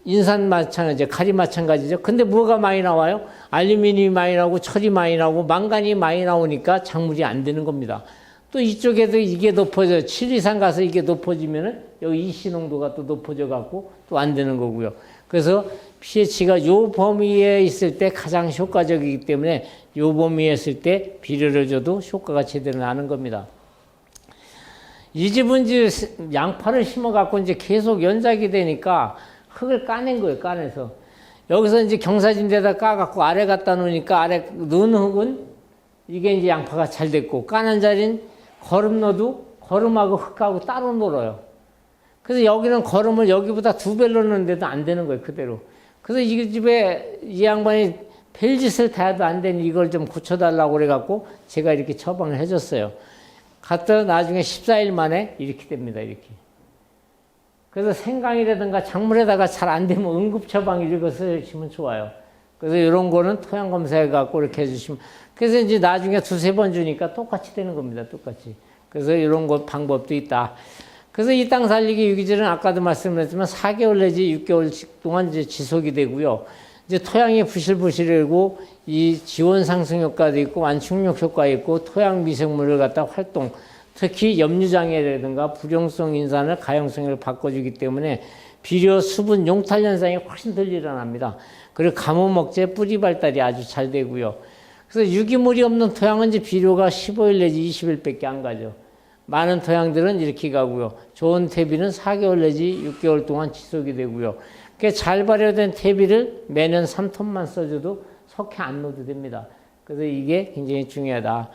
인산 마찬가지죠. 칼이 마찬가지죠. 근데 뭐가 많이 나와요? 알루미늄이 많이 나오고 철이 많이 나오고 망간이 많이 나오니까 작물이 안 되는 겁니다. 또 이쪽에도 이게 높아져 7 이상 가서 이게 높아지면은 여기 이시 농도가 또 높아져 갖고 또 안 되는 거고요. 그래서 pH가 요 범위에 있을 때 가장 효과적이기 때문에 요 범위에 있을 때 비료를 줘도 효과가 제대로 나는 겁니다. 이 집은 이제 양파를 심어 갖고 이제 계속 연작이 되니까 흙을 까낸 거예요. 까내서 여기서 이제 경사진데다 까갖고 아래 갖다 놓으니까 아래 넣은 흙은 이게 이제 양파가 잘 됐고, 까는 자리는 거름 넣어도 거름하고 흙하고 따로 놀아요. 그래서 여기는 거름을 여기보다 2배로 넣는데도 안 되는 거예요, 그대로. 그래서 이 집에 이 양반이 별짓을 다 해도 안 되니 이걸 좀 고쳐달라고 그래갖고 제가 이렇게 처방을 해줬어요. 갔다 나중에 14일 만에 이렇게 됩니다, 이렇게. 그래서 생강이라든가 작물에다가 잘 안 되면 응급 처방 이런 거 쓰시면 좋아요. 그래서 이런 거는 토양 검사해갖고 이렇게 해주시면. 그래서 이제 나중에 2-3번 주니까 똑같이 되는 겁니다, 똑같이. 그래서 이런 거 방법도 있다. 그래서 이 땅 살리기 유기질은 아까도 말씀드렸지만 4개월 내지 6개월 동안 이제 지속이 되고요. 이제 토양이 부실부실하고 이 지원 상승 효과도 있고 완충력 효과 있고 토양 미생물을 갖다 활동, 특히 염류장애라든가 불용성 인산을 가용성을 바꿔주기 때문에 비료, 수분, 용탈 현상이 훨씬 덜 일어납니다. 그리고 가뭄억제, 뿌리 발달이 아주 잘 되고요. 그래서 유기물이 없는 토양은 이제 비료가 15일 내지 20일밖에 안 가죠. 많은 토양들은 이렇게 가고요. 좋은 퇴비는 4개월 내지 6개월 동안 지속이 되고요. 잘 발효된 퇴비를 매년 3톤만 써줘도 석회 안 넣어도 됩니다. 그래서 이게 굉장히 중요하다.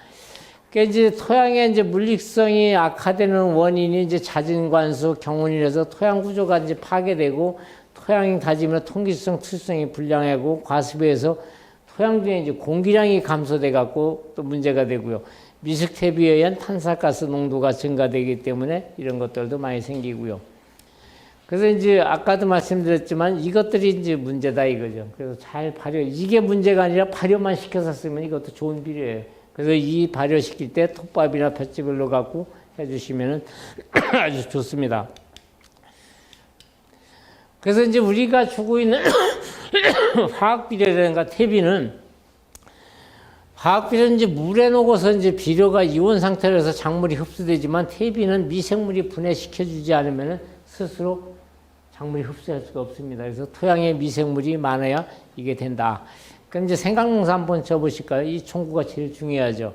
이제 토양의 이제 물리성이 악화되는 원인이 이제 잦은 관수, 경운이라서 토양 구조가 이제 파괴되고 토양이 다지면 통기성, 투성이 불량하고 과습에서 토양 중에 이제 공기량이 감소돼 갖고 또 문제가 되고요. 미식퇴비에 의한 탄산가스 농도가 증가되기 때문에 이런 것들도 많이 생기고요. 그래서 이제 아까도 말씀드렸지만 이것들이 이제 문제다 이거죠. 그래서 잘 발효, 이게 문제가 아니라 발효만 시켜서 쓰면 이것도 좋은 비료예요. 그래서 이 발효시킬 때 톱밥이나 볏짚을 넣어갖고 해주시면 아주 좋습니다. 그래서 이제 우리가 주고 있는 화학비료라든가 퇴비는 화학비료는 이제 물에 녹아서 이제 비료가 이온 상태로 해서 작물이 흡수되지만 퇴비는 미생물이 분해시켜주지 않으면 스스로 작물이 흡수할 수가 없습니다. 그래서 토양에 미생물이 많아야 이게 된다. 그럼 이제 생강농사 한번 쳐보실까요? 이 총구가 제일 중요하죠.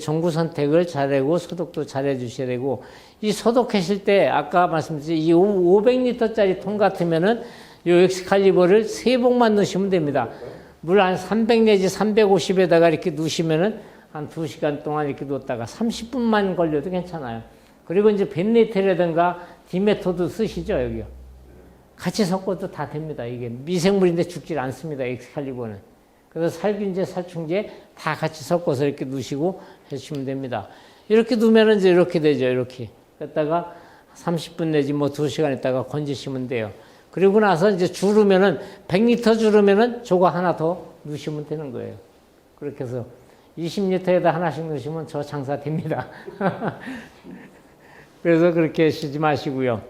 종구 선택을 잘하고 소독도 잘해 주셔야 되고, 이 소독하실 때 아까 말씀드린 이 500리터짜리 통 같으면은 이 엑스칼리버를 3봉만 넣으시면 됩니다. 물 한 300 내지 350에다가 이렇게 넣으시면은 한 2시간 동안 이렇게 놓다가 30분만 걸려도 괜찮아요. 그리고 이제 벤네이트라든가 디메토도 쓰시죠, 여기요. 같이 섞어도 다 됩니다. 이게 미생물인데 죽질 않습니다, 엑스칼리버는. 그래서 살균제, 살충제 다 같이 섞어서 이렇게 넣으시고 해주시면 됩니다. 이렇게 두면은 이제 이렇게 되죠, 이렇게. 그랬다가 30분 내지 뭐 2시간 있다가 건지시면 돼요. 그리고 나서 이제 주르면은 100리터 주르면은 저거 하나 더 넣으시면 되는 거예요. 그렇게 해서 20리터에다 하나씩 넣으시면 저 장사 됩니다. 그래서 그렇게 하시지 마시고요.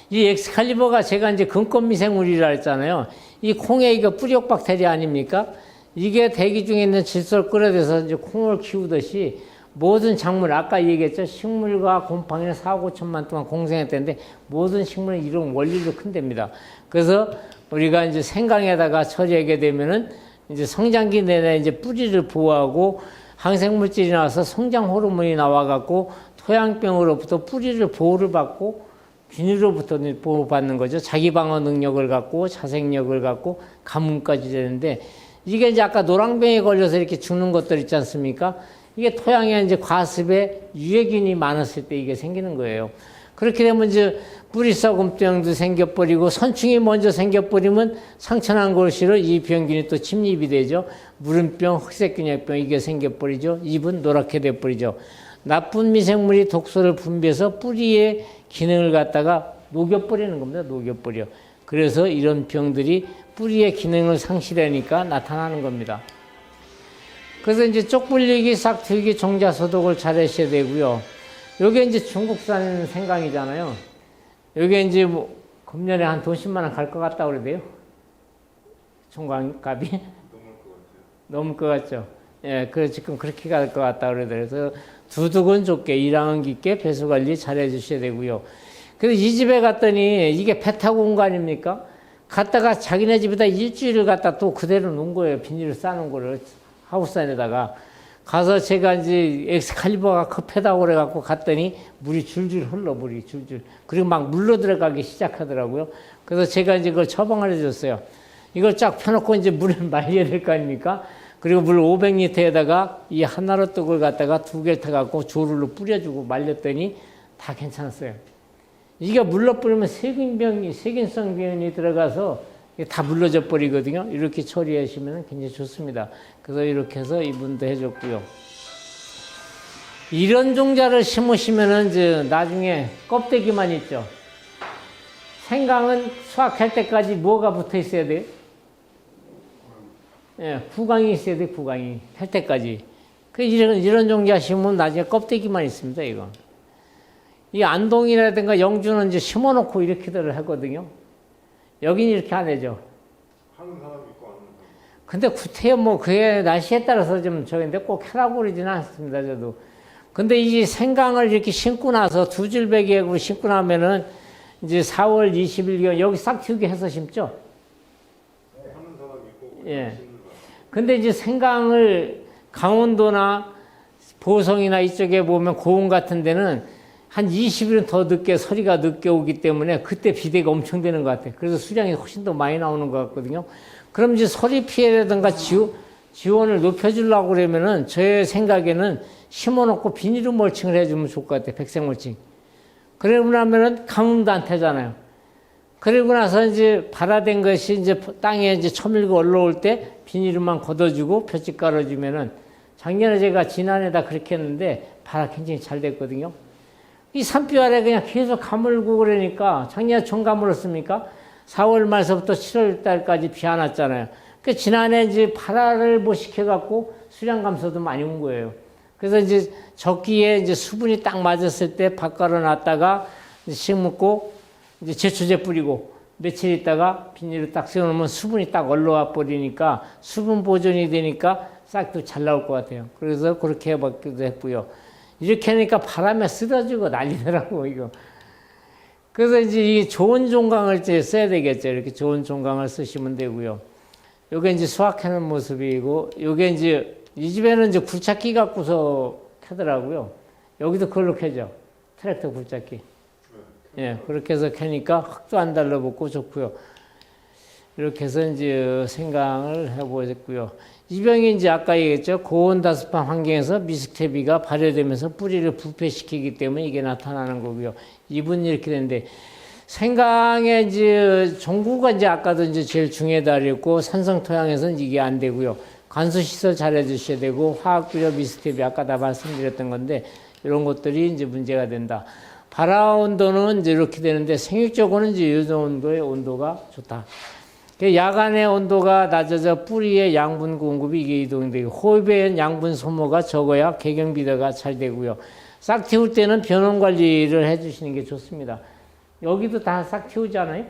이 엑스칼리버가 제가 이제 근권 미생물이라 했잖아요. 이 콩에 이거 뿌리옥 박테리아 아닙니까? 이게 대기 중에 있는 질소를 끌어내서 이제 콩을 키우듯이 모든 작물, 아까 얘기했죠. 식물과 곰팡이는 4억 5천만 동안 공생했다는데 모든 식물은 이런 원리로 큰답니다. 그래서 우리가 이제 생강에다가 처리하게 되면은 이제 성장기 내내 이제 뿌리를 보호하고 항생물질이 나와서 성장 호르몬이 나와갖고 토양병으로부터 뿌리를 보호를 받고 균으로부터 보호받는 거죠. 자기 방어 능력을 갖고 자생력을 갖고 가뭄까지 되는데 이게 이제 아까 노랑병에 걸려서 이렇게 죽는 것들 있지 않습니까? 이게 토양에 이제 과습에 유해균이 많았을 때 이게 생기는 거예요. 그렇게 되면 이제 뿌리썩음병도 생겨버리고 선충이 먼저 생겨버리면 상처난 것으로 이 병균이 또 침입이 되죠. 무름병, 흑색균약병 이게 생겨버리죠. 잎은 노랗게 돼버리죠. 나쁜 미생물이 독소를 분비해서 뿌리의 기능을 갖다가 녹여버리는 겁니다. 녹여버려. 그래서 이런 병들이 뿌리의 기능을 상실하니까 나타나는 겁니다. 그래서 이제 쪽 불리기, 싹 트기, 종자 소독을 잘 하셔야 되고요. 요게 이제 중국산 생강이잖아요. 요게 이제 뭐 금년에 한 돈 10만 원 갈 것 같다 그러대요. 총각값이 넘을 것 같죠. 예, 그래서 지금 그렇게 갈 것 같다 그러더라고요. 그래서 두둑은 좁게, 일항은 깊게 배수 관리 잘 해주셔야 되고요. 그래서 이 집에 갔더니 이게 배 타고 온 거 아닙니까? 갔다가 자기네 집에다 일주일을 갔다 또 그대로 놓은 거예요. 비닐을 싸놓은 거를 하우스 안에다가. 가서 제가 이제 엑스칼리버가 급하다고 그래갖고 갔더니 물이 줄줄 흘러, 물이 줄줄. 그리고 막 물러 들어가기 시작하더라고요. 그래서 제가 이제 그걸 처방을 해줬어요. 이걸 쫙 펴놓고 이제 물을 말려야 될 거 아닙니까? 그리고 물 500리터에다가 이 하나로 떡을 갖다가 2개를 타갖고 조루로 뿌려주고 말렸더니 다 괜찮았어요. 이게 물러 뿌리면 세균성 병이 들어가서 다 물러져 버리거든요. 이렇게 처리하시면 굉장히 좋습니다. 그래서 이렇게 해서 이분도 해줬고요. 이런 종자를 심으시면은 이제 나중에 껍데기만 있죠. 생강은 수확할 때까지 뭐가 붙어 있어야 돼요? 예, 구강이 있어야 돼, 구강이. 할 때까지. 이런 종자 심으면 나중에 껍데기만 있습니다, 이거. 이 안동이라든가 영주는 이제 심어놓고 이렇게들 하거든요. 여긴 이렇게 안 해죠. 하는 사람 있고 안 하는 사람. 근데 구태여 뭐 그게 날씨에 따라서 좀 저긴데 꼭 하라고 그러지는 않습니다, 저도. 근데 이 생강을 이렇게 심고 나서 2줄배기액으로 심고 나면은 이제 4월 20일 여기 싹 틔우게 해서 심죠. 하는 사람 있고 예. 근데 이제 생강을 강원도나 보성이나 이쪽에 보면 고흥 같은 데는 한 20일은 더 늦게, 서리가 늦게 오기 때문에 그때 비대가 엄청 되는 것 같아요. 그래서 수량이 훨씬 더 많이 나오는 것 같거든요. 그럼 이제 서리 피해라든가 지원을 높여주려고 그러면은 제 생각에는 심어놓고 비닐로 멀칭을 해주면 좋을 것 같아요. 백색 멀칭. 그러고 나면은 가뭄도 안 타잖아요. 그리고 나서 이제 발화된 것이 이제 땅에 이제 처밀고 올라올 때 비닐만 걷어주고 볕집 깔아주면은 작년에 제가 지난해다 그렇게 했는데 발화 굉장히 잘 됐거든요. 이 산비 아래 그냥 계속 가물고 그러니까 작년에 총 가물었습니까? 4월 말서부터 7월 달까지 비 안 왔잖아요. 그 지난해 이제 발화를 못 시켜갖고 수량 감소도 많이 온 거예요. 그래서 이제 적기에 이제 수분이 딱 맞았을 때 밭갈아 놨다가 심고 이제 제초제 뿌리고 며칠 있다가 비닐을 딱 세워놓으면 수분이 딱 올라와 버리니까 수분 보존이 되니까 싹도 잘 나올 것 같아요. 그래서 그렇게 해봤기도 했고요. 이렇게 하니까 바람에 쓰러지고 난리더라고, 이거. 그래서 이제 이 좋은 종강을 이제 써야 되겠죠. 이렇게 좋은 종강을 쓰시면 되고요. 요게 이제 수확하는 모습이고, 요게 이제 이 집에는 이제 굴착기 갖고서 캐더라고요. 여기도 그걸로 캐죠. 트랙터 굴착기. 예, 그렇게 해서 캐니까 흙도 안 달라붙고 좋고요. 이렇게 해서 이제 생강을 해보셨고요. 이 병이 이제 아까 얘기했죠. 고온다습한 환경에서 미스테비가 발효되면서 뿌리를 부패시키기 때문에 이게 나타나는 거고요. 잎은 이렇게 되는데, 생강의 이제 종구가 이제 아까도 이제 제일 중요하다 그랬고, 산성 토양에서는 이게 안 되고요. 관수시설 잘 해주셔야 되고, 화학비료 미스테비 아까 다 말씀드렸던 건데, 이런 것들이 이제 문제가 된다. 발화 온도는 이제 이렇게 되는데, 생육적으로는 이제 이 정도의 온도가 좋다. 야간의 온도가 낮아져 뿌리의 양분 공급이 이게 이동되고, 호흡의 양분 소모가 적어야 개경비대가 잘 되고요. 싹 틔울 때는 변온 관리를 해주시는 게 좋습니다. 여기도 다 싹 틔우잖아요.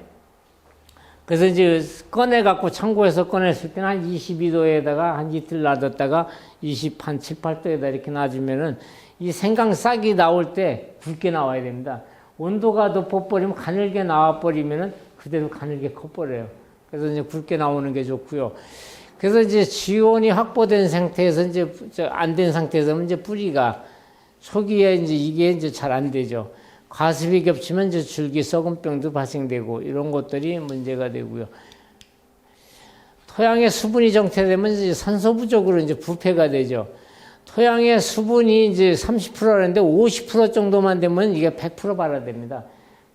그래서 이제 꺼내갖고 창고에서 꺼냈을 때는 한 22도에다가 한 이틀 놔뒀다가 20한 7, 8도에다 이렇게 놔주면은 이 생강 싹이 나올 때 굵게 나와야 됩니다. 온도가 높아버리면 가늘게 나와버리면은 그대로 가늘게 커버려요. 그래서 이제 굵게 나오는 게 좋고요. 그래서 이제 지온이 확보된 상태에서 이제 안 된 상태에서는 이제 뿌리가 초기에 이제 이게 이제 잘 안 되죠. 과습이 겹치면 이제 줄기 썩은병도 발생되고 이런 것들이 문제가 되고요. 토양의 수분이 정체되면 이제 산소 부족으로 이제 부패가 되죠. 토양의 수분이 이제 30%라는데 50% 정도만 되면 이게 100% 발화됩니다.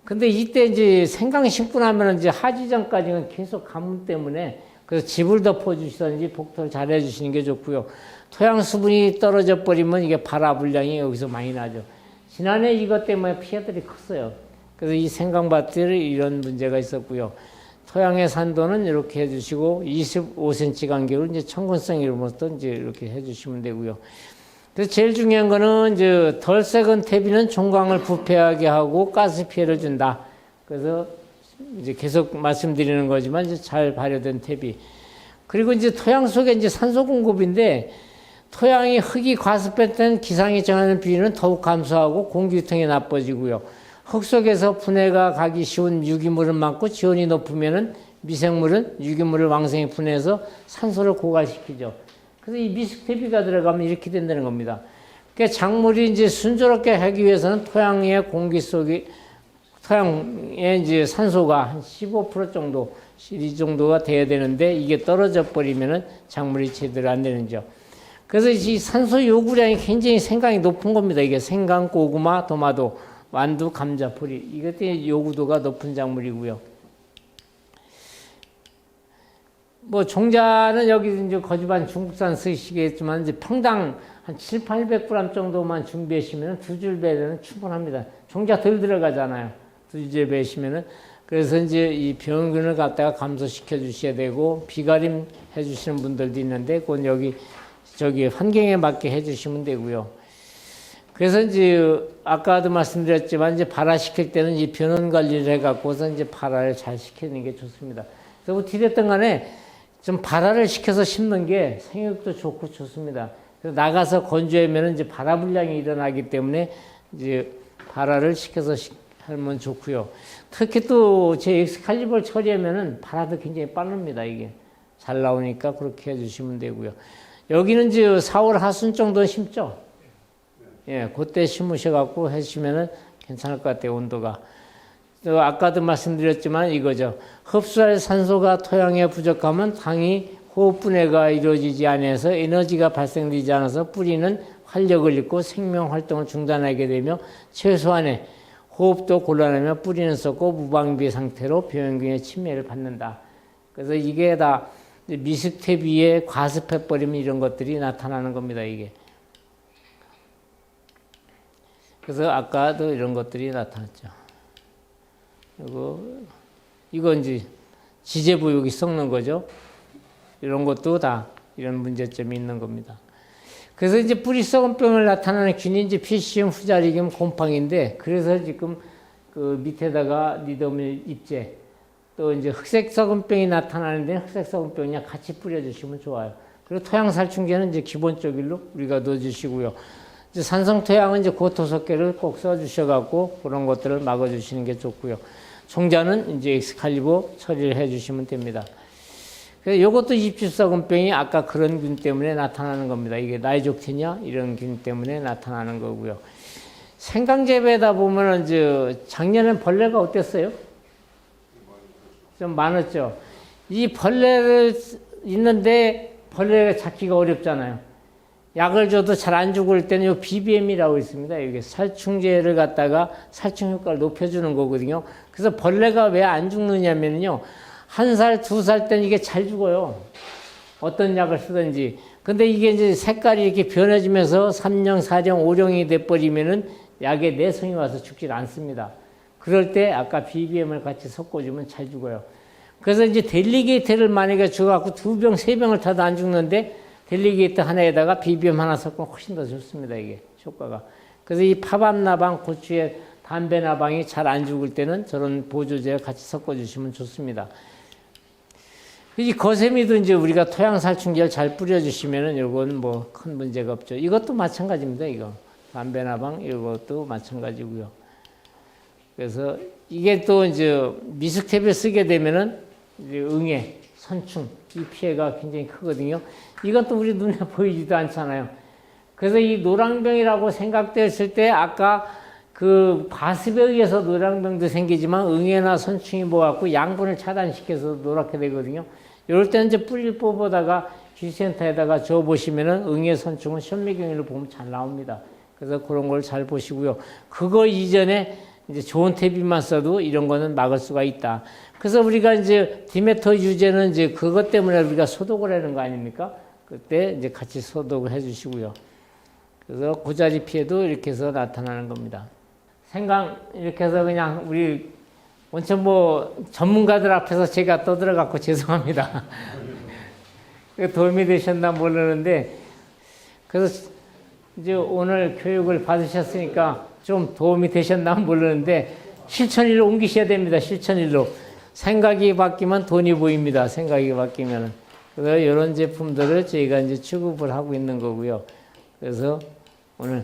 근데 이때 이제 생강 심고 나면 이제 하지정까지는 계속 가뭄 때문에 그래서 집을 덮어주시든지 복토를 잘 해주시는 게 좋고요. 토양 수분이 떨어져 버리면 이게 발화 불량이 여기서 많이 나죠. 지난해 이것 때문에 피해들이 컸어요. 그래서 이 생강밭들이 이런 문제가 있었고요. 토양의 산도는 이렇게 해주시고 25cm 간격으로 이제 청근성 이름으로부터 이제 이렇게 해주시면 되고요. 그래서 제일 중요한 거는 이제 덜 썩은 퇴비는 종광을 부패하게 하고 가스 피해를 준다. 그래서 이제 계속 말씀드리는 거지만 이제 잘 발효된 퇴비. 그리고 이제 토양 속에 이제 산소 공급인데 토양이 흙이 과습할 때는 기상이 정하는 비율은 더욱 감소하고 공기 유통이 나빠지고요. 흙 속에서 분해가 가기 쉬운 유기물은 많고 지온이 높으면은 미생물은 유기물을 왕성히 분해해서 산소를 고갈시키죠. 그래서 이 미숙퇴비가 들어가면 이렇게 된다는 겁니다. 그러니까 작물이 이제 순조롭게 하기 위해서는 토양의 공기 속이 토양에 이제 산소가 한 15% 정도, 이 정도가 돼야 되는데 이게 떨어져 버리면은 작물이 제대로 안 되는죠. 그래서 이 산소 요구량이 굉장히 생강이 높은 겁니다. 이게 생강, 고구마, 도마도, 완두, 감자, 보리. 이것들이 요구도가 높은 작물이고요. 뭐 종자는 여기 이제 거주반 중국산 쓰시겠지만 이제 평당 한 7, 800g 정도만 준비하시면 두 줄 배는 충분합니다. 종자 덜 들어가잖아요. 두 줄 배시면은. 그래서 이제 이 병균을 갖다가 감소시켜 주셔야 되고 비가림 해 주시는 분들도 있는데 그건 여기 저기 환경에 맞게 해 주시면 되고요. 그래서 이제 아까도 말씀드렸지만 이제 발화시킬 때는 이 변온 관리를 해 갖고서 이제 발화를 잘 시키는 게 좋습니다. 그래서 어찌됐든 간에 좀 발화를 시켜서 심는 게 생육도 좋고 좋습니다. 그래서 나가서 건조하면 이제 발화 불량이 일어나기 때문에 이제 발화를 시켜서 하면 좋고요. 특히 또 제 엑스칼리버를 처리하면은 발화도 굉장히 빠릅니다. 이게 잘 나오니까 그렇게 해주시면 되고요. 여기는 이제 4월 하순 정도 심죠. 예, 그때 심으셔갖고 해주시면은 괜찮을 것 같아요. 온도가. 또 아까도 말씀드렸지만 이거죠. 흡수할 산소가 토양에 부족하면 당이 호흡 분해가 이루어지지 않아서 에너지가 발생되지 않아서 뿌리는 활력을 잃고 생명 활동을 중단하게 되며 최소한의 호흡도 곤란하며 뿌리는 썩고 무방비 상태로 병균의 침해를 받는다. 그래서 이게 다 미숙퇴비에 과습해버리면 이런 것들이 나타나는 겁니다. 이게. 그래서 아까도 이런 것들이 나타났죠. 이거 이제 지제부육이 썩는 거죠. 이런 것도 다 이런 문제점이 있는 겁니다. 그래서 이제 뿌리 썩은 병을 나타나는 균이 이제 피시움, 후자리균, 곰팡인데 그래서 지금 그 밑에다가 리더밀 입제 또 이제 흑색 썩은 병이 나타나는데 흑색 썩은 병이랑 같이 뿌려주시면 좋아요. 그리고 토양 살충제는 이제 기본적으로 우리가 넣어주시고요. 이제 산성 토양은 이제 고토석계를 꼭 써주셔갖고 그런 것들을 막아주시는 게 좋고요. 종자는 이제 엑스칼리버 처리를 해주시면 됩니다. 그래서 이것도 입주썩은병이 아까 그런 균 때문에 나타나는 겁니다. 이게 나이족티냐 이런 균 때문에 나타나는 거고요. 생강재배다 보면은 이제 작년엔 벌레가 어땠어요? 좀 많았죠. 이 벌레를 있는데 벌레가 잡기가 어렵잖아요. 약을 줘도 잘 안 죽을 때는 요 BBM이라고 있습니다. 이게 살충제를 갖다가 살충 효과를 높여주는 거거든요. 그래서 벌레가 왜 안 죽느냐면요. 1살, 2살 때는 이게 잘 죽어요. 어떤 약을 쓰든지. 근데 이게 이제 색깔이 이렇게 변해지면서 3령, 4령, 5령이 돼버리면은 약의 내성이 와서 죽질 않습니다. 그럴 때 아까 BBM을 같이 섞어주면 잘 죽어요. 그래서 이제 델리게이트를 만약에 줘갖고 2병, 3병을 타도 안 죽는데 델리게이트 하나에다가 BBM 하나 섞으면 훨씬 더 좋습니다. 이게 효과가. 그래서 이 파밤나방, 고추에 담배나방이 잘 안 죽을 때는 저런 보조제를 같이 섞어주시면 좋습니다. 이 거세미도 이제 우리가 토양 살충제를 잘 뿌려주시면은 요건 뭐 큰 문제가 없죠. 이것도 마찬가지입니다. 이거 담배나방 이것도 마찬가지고요. 그래서 이게 또 이제 미스텝을 쓰게 되면은 이제 응애, 선충 이 피해가 굉장히 크거든요. 이것도 우리 눈에 보이지도 않잖아요. 그래서 이 노랑병이라고 생각됐을 때 아까 그 바습에 의해서 노랑병도 생기지만 응애나 선충이 모아갖고 양분을 차단시켜서 노랗게 되거든요. 이럴 때는 이제 뿌리를 뽑아다가 귀센터에다가 줘 보시면은 응애 선충은 현미경으로 보면 잘 나옵니다. 그래서 그런 걸 잘 보시고요. 그거 이전에 이제 좋은 퇴비만 써도 이런 거는 막을 수가 있다. 그래서 우리가 이제 디메터 유제는 이제 그것 때문에 우리가 소독을 하는 거 아닙니까? 그때 이제 같이 소독을 해 주시고요. 그래서 고자리 피해도 이렇게 해서 나타나는 겁니다. 생강 이렇게 해서 그냥 우리 원천 뭐 전문가들 앞에서 제가 떠들어갖고 죄송합니다. 도움이 되셨나 모르는데 그래서 이제 오늘 교육을 받으셨으니까 좀 도움이 되셨나 모르는데 실천일로 옮기셔야 됩니다. 실천일로. 생각이 바뀌면 돈이 보입니다. 생각이 바뀌면은. 그래서 이런 제품들을 저희가 이제 취급을 하고 있는 거고요. 그래서 오늘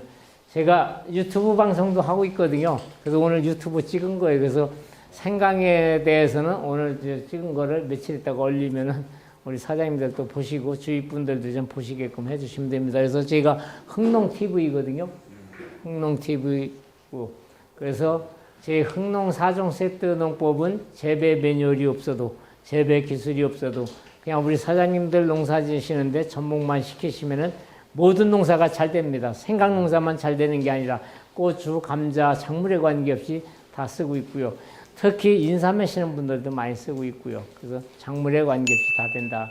제가 유튜브 방송도 하고 있거든요. 그래서 오늘 유튜브 찍은 거예요. 그래서 생강에 대해서는 오늘 찍은 거를 며칠 있다가 올리면은 우리 사장님들도 보시고 주위 분들도 좀 보시게끔 해주시면 됩니다. 그래서 저희가 흥농 TV거든요. 흥농 TV고 그래서 제 흥농 4종 세트 농법은 재배 매뉴얼이 없어도 재배 기술이 없어도 그냥 우리 사장님들 농사 지시는데 접목만 시키시면은 모든 농사가 잘 됩니다. 생강 농사만 잘 되는 게 아니라 고추, 감자, 작물에 관계없이 다 쓰고 있고요. 특히 인삼 하시는 분들도 많이 쓰고 있고요. 그래서 작물에 관계없이 다 된다.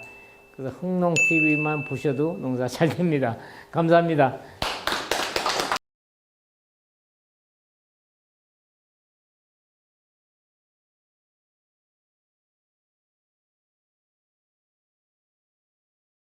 그래서 흥농TV만 보셔도 농사 잘 됩니다. 감사합니다.